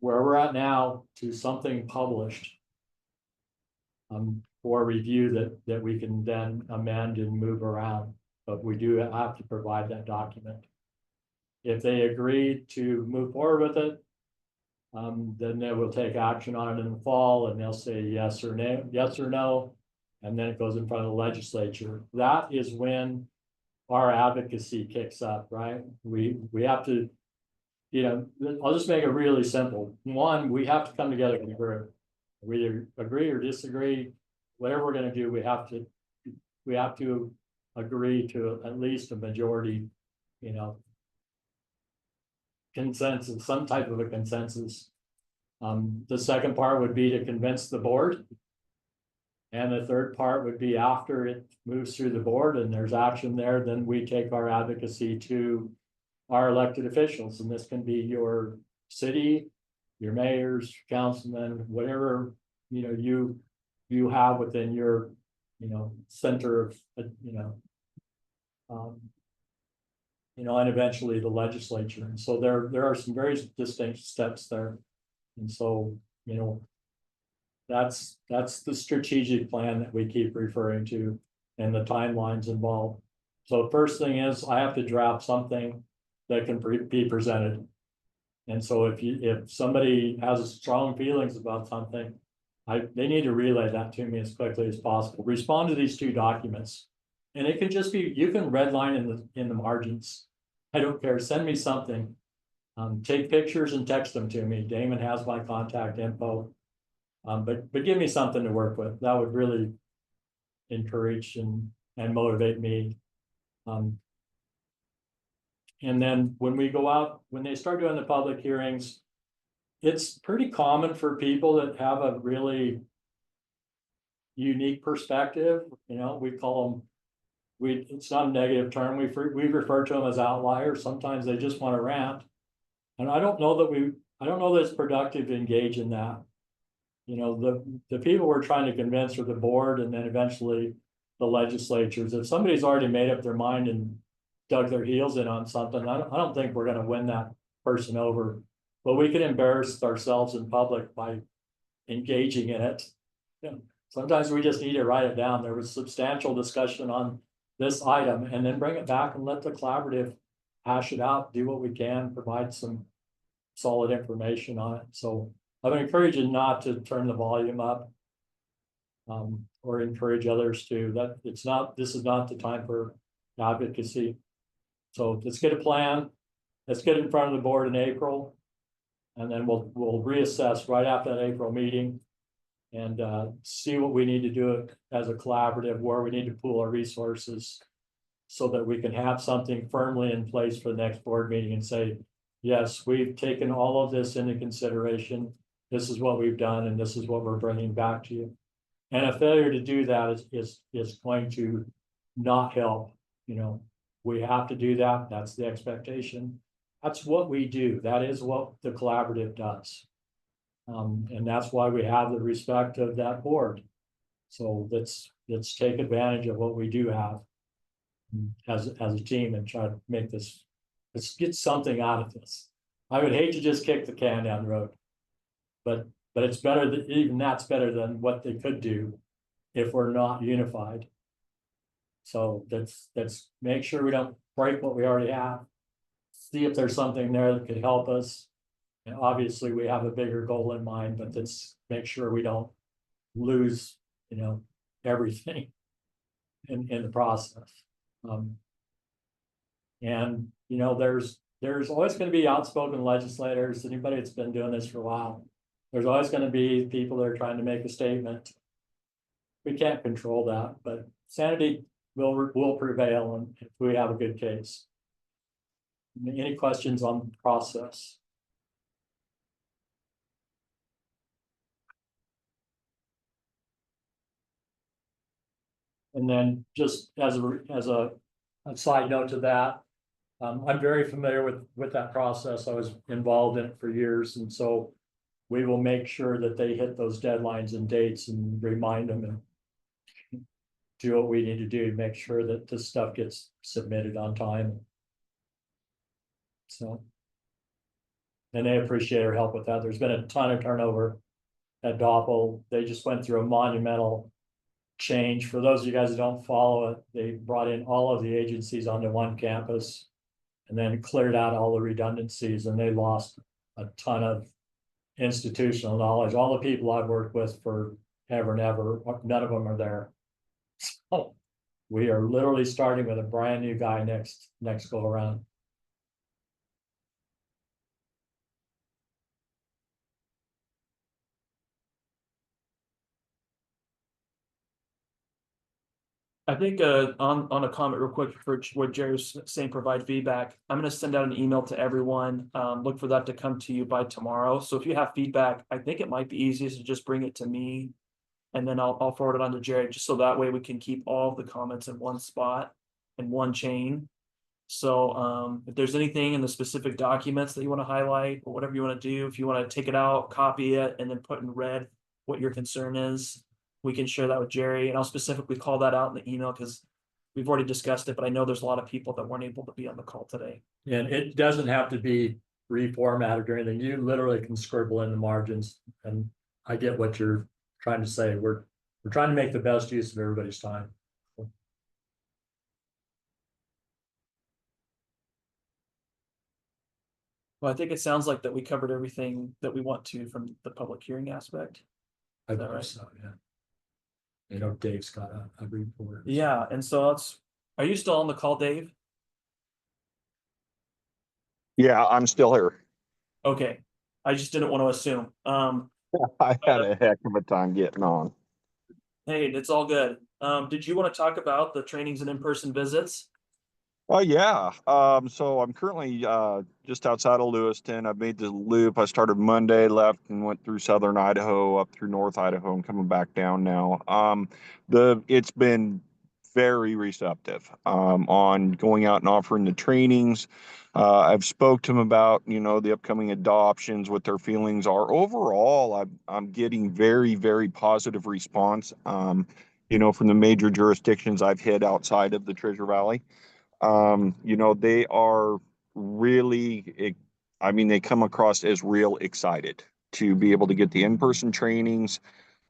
where we're at now to something published for review that we can then amend and move around. But we do have to provide that document. If they agree to move forward with it, then they will take action on it in the fall, and they'll say yes or no, and then it goes in front of the legislature. That is when our advocacy kicks up, right? We have to, I'll just make it really simple. One, we have to come together in a group. We either agree or disagree, whatever we're going to do, we have to agree to at least a majority, consensus, some type of a consensus. The second part would be to convince the board. And the third part would be after it moves through the board and there's action there, then we take our advocacy to our elected officials. And this can be your city, your mayors, councilmen, whatever, you have within your, center of, and eventually the legislature. And so there are some very distinct steps there. And so, that's the strategic plan that we keep referring to, and the timelines involved. So first thing is I have to draft something that can be presented. And so if somebody has strong feelings about something, they need to relay that to me as quickly as possible. Respond to these two documents. And it can just be, you can redline in the margins. I don't care, send me something. Take pictures and text them to me. Damon has my contact info. But give me something to work with. That would really encourage and motivate me. And then when we go out, when they start doing the public hearings, it's pretty common for people that have a really unique perspective. You know, we call them, it's not a negative term. We refer to them as outliers. Sometimes they just want to rant. And I don't know that it's productive to engage in that. You know, the people we're trying to convince are the board and then eventually the legislatures. If somebody's already made up their mind and dug their heels in on something, I don't think we're going to win that person over. But we can embarrass ourselves in public by engaging in it. You know, sometimes we just need to write it down. There was substantial discussion on this item, and then bring it back and let the collaborative hash it out, do what we can, provide some solid information on it. So I would encourage you not to turn the volume up, or encourage others to. This is not the time for advocacy. So let's get a plan. Let's get it in front of the board in April. And then we'll reassess right after that April meeting and see what we need to do as a collaborative, where we need to pool our resources so that we can have something firmly in place for the next board meeting and say, yes, we've taken all of this into consideration. This is what we've done, and this is what we're bringing back to you. And a failure to do that is going to not help. You know, we have to do that. That's the expectation. That's what we do. That is what the collaborative does. And that's why we have the respect of that board. So let's take advantage of what we do have as a team and try to make this, let's get something out of this. I would hate to just kick the can down the road, but it's better that even that's better than what they could do if we're not unified. So let's make sure we don't break what we already have. See if there's something there that could help us. And obviously we have a bigger goal in mind, but let's make sure we don't lose, you know, everything in the process. And you know, there's always going to be outspoken legislators. Anybody that's been doing this for a while, there's always going to be people that are trying to make a statement. We can't control that, but sanity will prevail if we have a good case. Any questions on the process? And then just as a side note to that, I'm very familiar with that process. I was involved in it for years, and so we will make sure that they hit those deadlines and dates and remind them and do what we need to do to make sure that this stuff gets submitted on time. So, and they appreciate our help with that. There's been a ton of turnover at Doppel. They just went through a monumental change. For those of you guys that don't follow it, they brought in all of the agencies onto one campus and then cleared out all the redundancies, and they lost a ton of institutional knowledge. All the people I've worked with for ever and ever, none of them are there. So we are literally starting with a brand new guy next go around. I think on a comment real quick for what Jerry's saying, provide feedback. I'm going to send out an email to everyone. Look for that to come to you by tomorrow. So if you have feedback, I think it might be easiest to just bring it to me, and then I'll forward it on to Jerry, just so that way we can keep all of the comments in one spot in one chain. So if there's anything in the specific documents that you want to highlight or whatever you want to do, if you want to take it out, copy it, and then put in red what your concern is, we can share that with Jerry, and I'll specifically call that out in the email because we've already discussed it, but I know there's a lot of people that weren't able to be on the call today. And it doesn't have to be reformatted or anything. You literally can scribble in the margins, and I get what you're trying to say. We're trying to make the best use of everybody's time. Well, I think it sounds like that we covered everything that we want to from the public hearing aspect. I Is that believe right? so, yeah. You know, Dave's got a report. Yeah, and so are you still on the call, Dave? Yeah, I'm still here. Okay, I just didn't want to assume. I had a heck of a time getting on. Hey, it's all good. Did you want to talk about the trainings and in-person visits? Oh yeah. So I'm currently just outside of Lewiston. I've made the loop. I started Monday, left and went through southern Idaho, up through North Idaho, and coming back down now. It's been very receptive on going out and offering the trainings. I've spoke to them about, you know, the upcoming adoptions, what their feelings are. Overall, I'm getting very, very positive response. You know, from the major jurisdictions I've hit outside of the Treasure Valley. You know, they are really, I mean, they come across as real excited to be able to get the in-person trainings.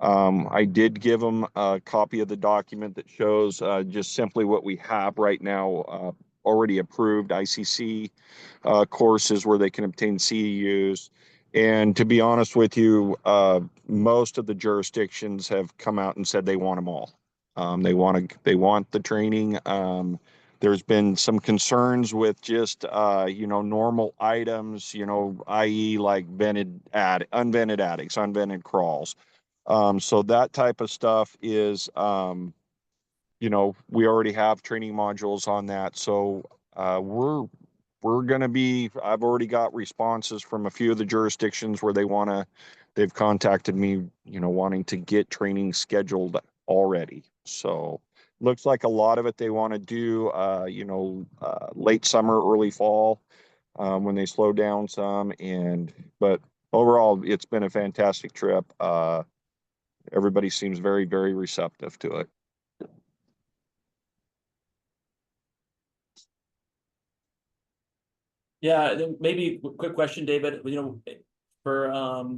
I did give them a copy of the document that shows just simply what we have right now, already approved ICC courses where they can obtain CEUs. And to be honest with you, most of the jurisdictions have come out and said they want them all. They want the training. There's been some concerns with just you know, normal items, you know, i.e. like unvented attics, unvented crawls. So that type of stuff is you know, we already have training modules on that. So we're going to be, I've already got responses from a few of the jurisdictions where they've contacted me, you know, wanting to get training scheduled already. So looks like a lot of it they want to do, you know, late summer, early fall, when they slow down some. But overall, it's been a fantastic trip. Everybody seems very, very receptive to it. Yeah, then maybe a quick question, David, you know, for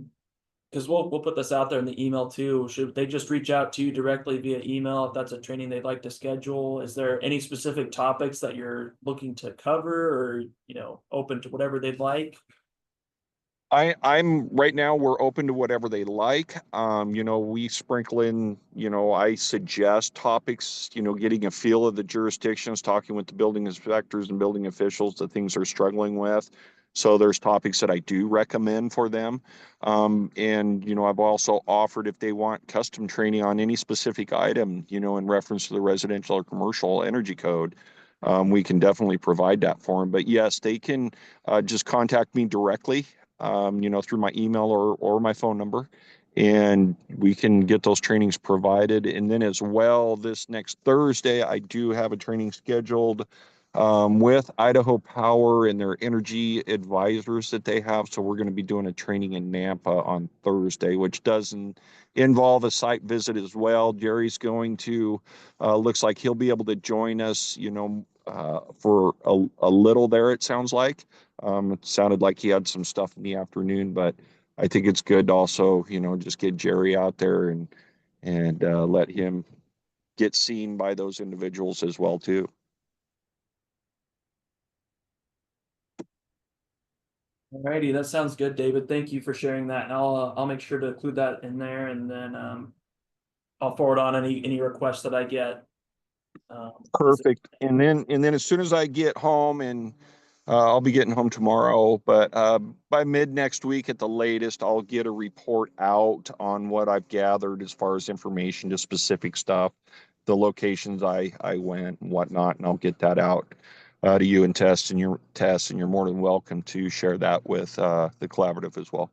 because we'll put this out there in the email too. Should they just reach out to you directly via email if that's a training they'd like to schedule? Is there any specific topics that you're looking to cover, or, you know, open to whatever they'd like? I'm right now, we're open to whatever they like. You know, we sprinkle in, you know, I suggest topics, you know, getting a feel of the jurisdictions, talking with the building inspectors and building officials, the things they're struggling with. So there's topics that I do recommend for them. And, you know, I've also offered if they want custom training on any specific item, you know, in reference to the residential or commercial energy code, we can definitely provide that for them. But yes, they can just contact me directly, you know, through my email or my phone number, and we can get those trainings provided. And then as well, this next Thursday, I do have a training scheduled with Idaho Power and their energy advisors that they have. So we're going to be doing a training in Nampa on Thursday, which doesn't involve a site visit as well. Jerry's going to, looks like he'll be able to join us, you know, for a little there, it sounds like. It sounded like he had some stuff in the afternoon, but I think it's good to also, you know, just get Jerry out there and let him get seen by those individuals as well too. Alrighty, that sounds good, David. Thank you for sharing that, and I'll make sure to include that in there, and then I'll forward on any requests that I get. Perfect. And then as soon as I get home, and I'll be getting home tomorrow, but by mid next week at the latest, I'll get a report out on what I've gathered as far as information to specific stuff, the locations I went and whatnot, and I'll get that out to you and Tess, and you're more than welcome to share that with the collaborative as well.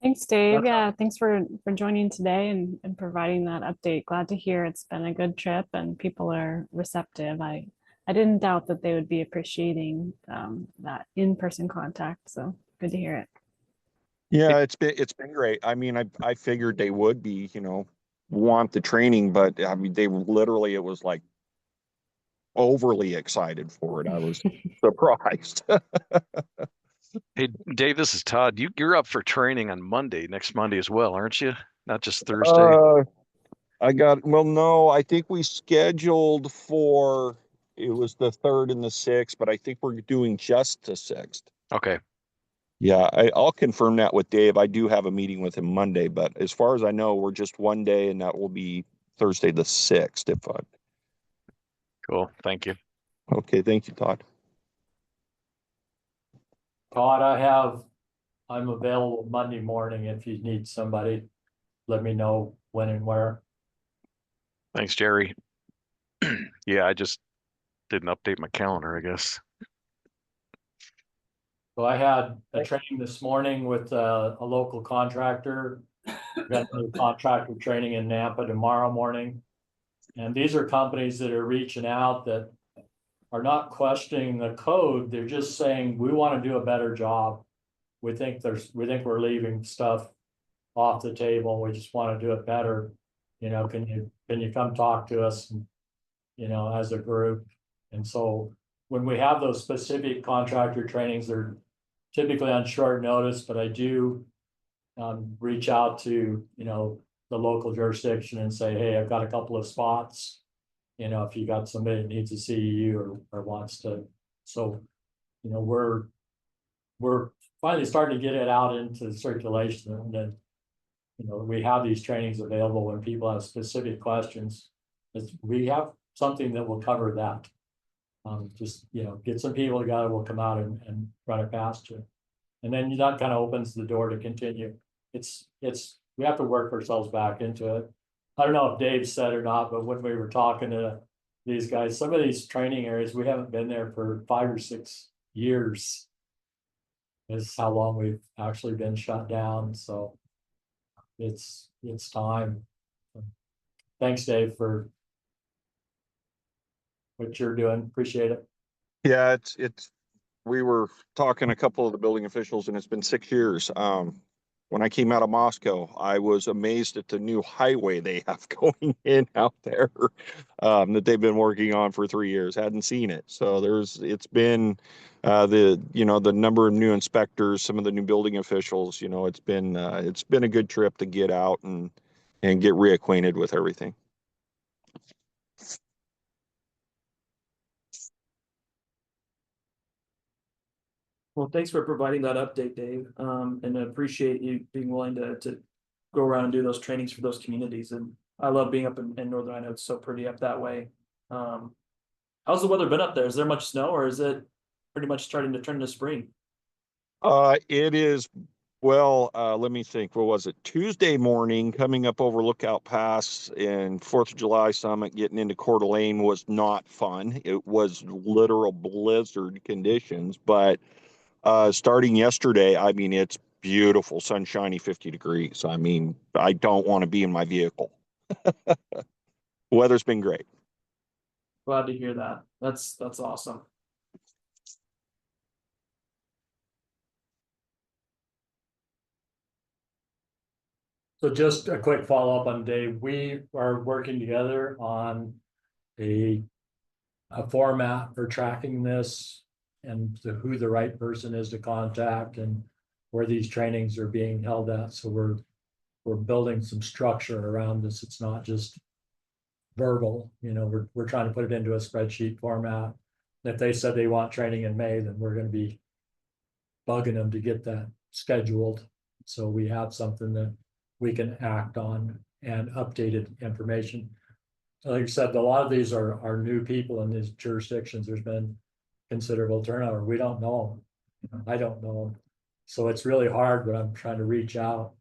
Thanks, Dave. Yeah, thanks for joining today and providing that update. Glad to hear it's been a good trip and people are receptive. I didn't doubt that they would be appreciating that in-person contact. So good to hear it. Yeah, it's been great. I mean, I figured they would be, you know, want the training, but I mean, they literally, it was like overly excited for it. I was surprised. Hey, Dave, this is Todd. You're up for training on Monday, next Monday as well, aren't you? Not just Thursday. Well, no, I think we scheduled for it was the 3rd and the 6th, but I think we're doing just the 6th. Okay. Yeah, I'll confirm that with Dave. I do have a meeting with him Monday, but as far as I know, we're just one day, and that will be Thursday the 6th. Cool. Thank you. Okay, thank you, Todd. Todd, I'm available Monday morning if you need somebody. Let me know when and where. Thanks, Jerry. Yeah, I just didn't update my calendar, I guess. So I had a training this morning with a local contractor. Got a contractor training in Nampa tomorrow morning. And these are companies that are reaching out that are not questioning the code. They're just saying, we want to do a better job. We think we're leaving stuff off the table. We just want to do it better. You know, can you come talk to us, as a group? And so when we have those specific contractor trainings, they're typically on short notice, but I do reach out to, the local jurisdiction and say, hey, I've got a couple of spots. If you got somebody that needs to see you or wants to. So, we're finally starting to get it out into circulation, and then, we have these trainings available when people have specific questions. We have something that will cover that. Just, get some people together, we'll come out and run it past you. And then that kind of opens the door to continue. We have to work ourselves back into it. I don't know if Dave said or not, but when we were talking to these guys, some of these training areas, we haven't been there for 5 or 6 years. Is how long we've actually been shut down. So it's time. Thanks, Dave, for what you're doing. Appreciate it. Yeah, we were talking to a couple of the building officials, and it's been 6 years. When I came out of Moscow, I was amazed at the new highway they have going in out there, that they've been working on for 3 years. Hadn't seen it. So it's been, the number of new inspectors, some of the new building officials, it's been a good trip to get out and get reacquainted with everything. Well, thanks for providing that update, Dave. And I appreciate you being willing to go around and do those trainings for those communities. And I love being up in Northern Idaho. It's so pretty up that way. How's the weather been up there? Is there much snow, or is it pretty much starting to turn into spring? It is, well, let me think. What was it? Tuesday morning, coming up over Lookout Pass and 4th of July Summit, getting into Coeur d'Alene was not fun. It was literal blizzard conditions, but starting yesterday, I mean, it's beautiful, sunshiny, 50 degrees. I mean, I don't want to be in my vehicle. Weather's been great. Glad to hear that. That's awesome. So just a quick follow-up on Dave. We are working together on a format for tracking this and who the right person is to contact and where these trainings are being held at. So we're building some structure around this. It's not just verbal, we're trying to put it into a spreadsheet format. If they said they want training in May, then we're going to be bugging them to get that scheduled. So we have something that we can act on and updated information. Like I said, a lot of these are new people in these jurisdictions. There's been considerable turnover. We don't know them. I don't know them. So it's really hard, but I'm trying to reach out.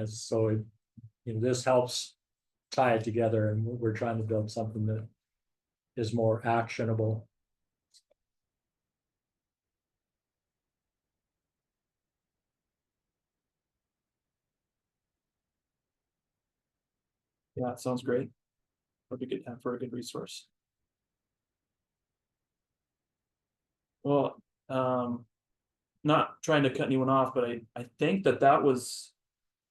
So this helps tie it together, and we're trying to build something that is more actionable. Yeah, it sounds great. Would be good time for a good resource. Well, not trying to cut anyone off, but I think that was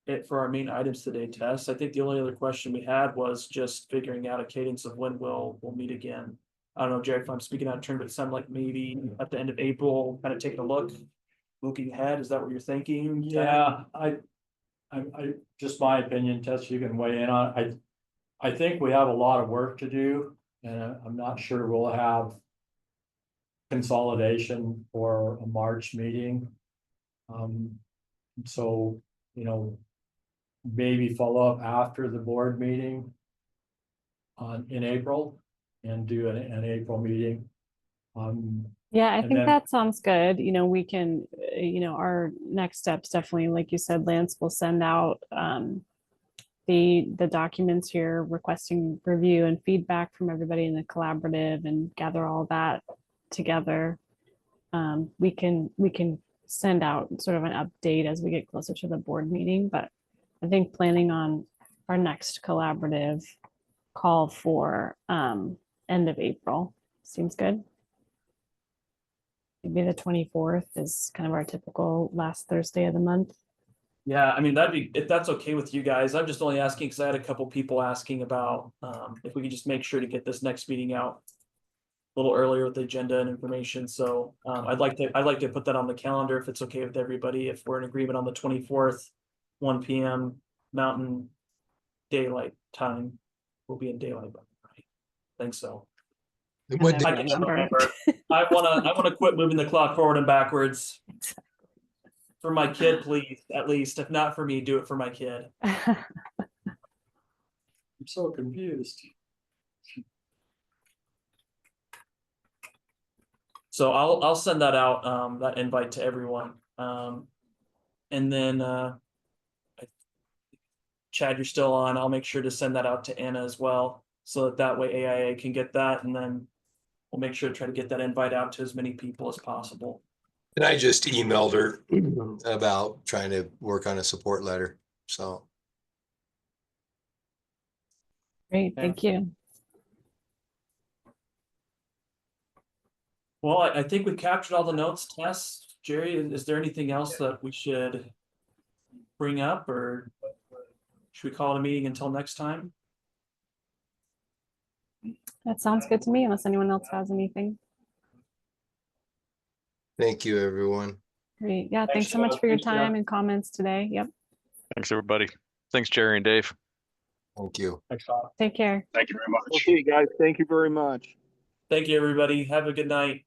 it for our main items today, Tess. I think the only other question we had was just figuring out a cadence of when we'll meet again. I don't know, Jared, if I'm speaking out of turn, but it sounded like maybe at the end of April, kind of taking a look, looking ahead. Is that what you're thinking? Yeah, I just my opinion, Tess, you can weigh in on. I think we have a lot of work to do, and I'm not sure we'll have consolidation for a March meeting. So, you know, maybe follow up after the board meeting in April and do an April meeting. Yeah, I And think then- that sounds good. You know, we can, our next steps definitely, like you said, Lance will send out the documents here requesting review and feedback from everybody in the collaborative and gather all that together. We can send out sort of an update as we get closer to the board meeting, but I think planning on our next collaborative call for end of April seems good. Maybe the 24th is kind of our typical last Thursday of the month. Yeah, I mean, that'd be, if that's okay with you guys, I'm just only asking because I had a couple people asking about if we could just make sure to get this next meeting out a little earlier with the agenda and information. So I'd like to put that on the calendar if it's okay with everybody, if we're in agreement on the 24th, 1 p.m. Mountain Daylight Time. We'll be in daylight, right? I think so. What I day- don't remember. I wanna quit moving the clock forward and backwards. For my kid, please, at least. If not for me, do it for my kid. I'm so confused. So I'll send that out, that invite to everyone. And then Chad, you're still on. I'll make sure to send that out to Anna as well, so that way AIA can get that, and then we'll make sure to try to get that invite out to as many people as possible. And I just emailed her about trying to work on a support letter. So Great, thank you. Well, I think we captured all the notes, Tess. Jerry, is there anything else that we should bring up, or should we call it a meeting until next time? That sounds good to me, unless anyone else has anything. thank you, everyone. Great. Yeah, thanks so much for your time and comments today. Yep. Thanks, everybody. Thanks, Jerry and Dave. Thank you. Thanks, Todd. Take care. Thank you very much. Okay, guys, thank you very much. Thank you, everybody. Have a good night.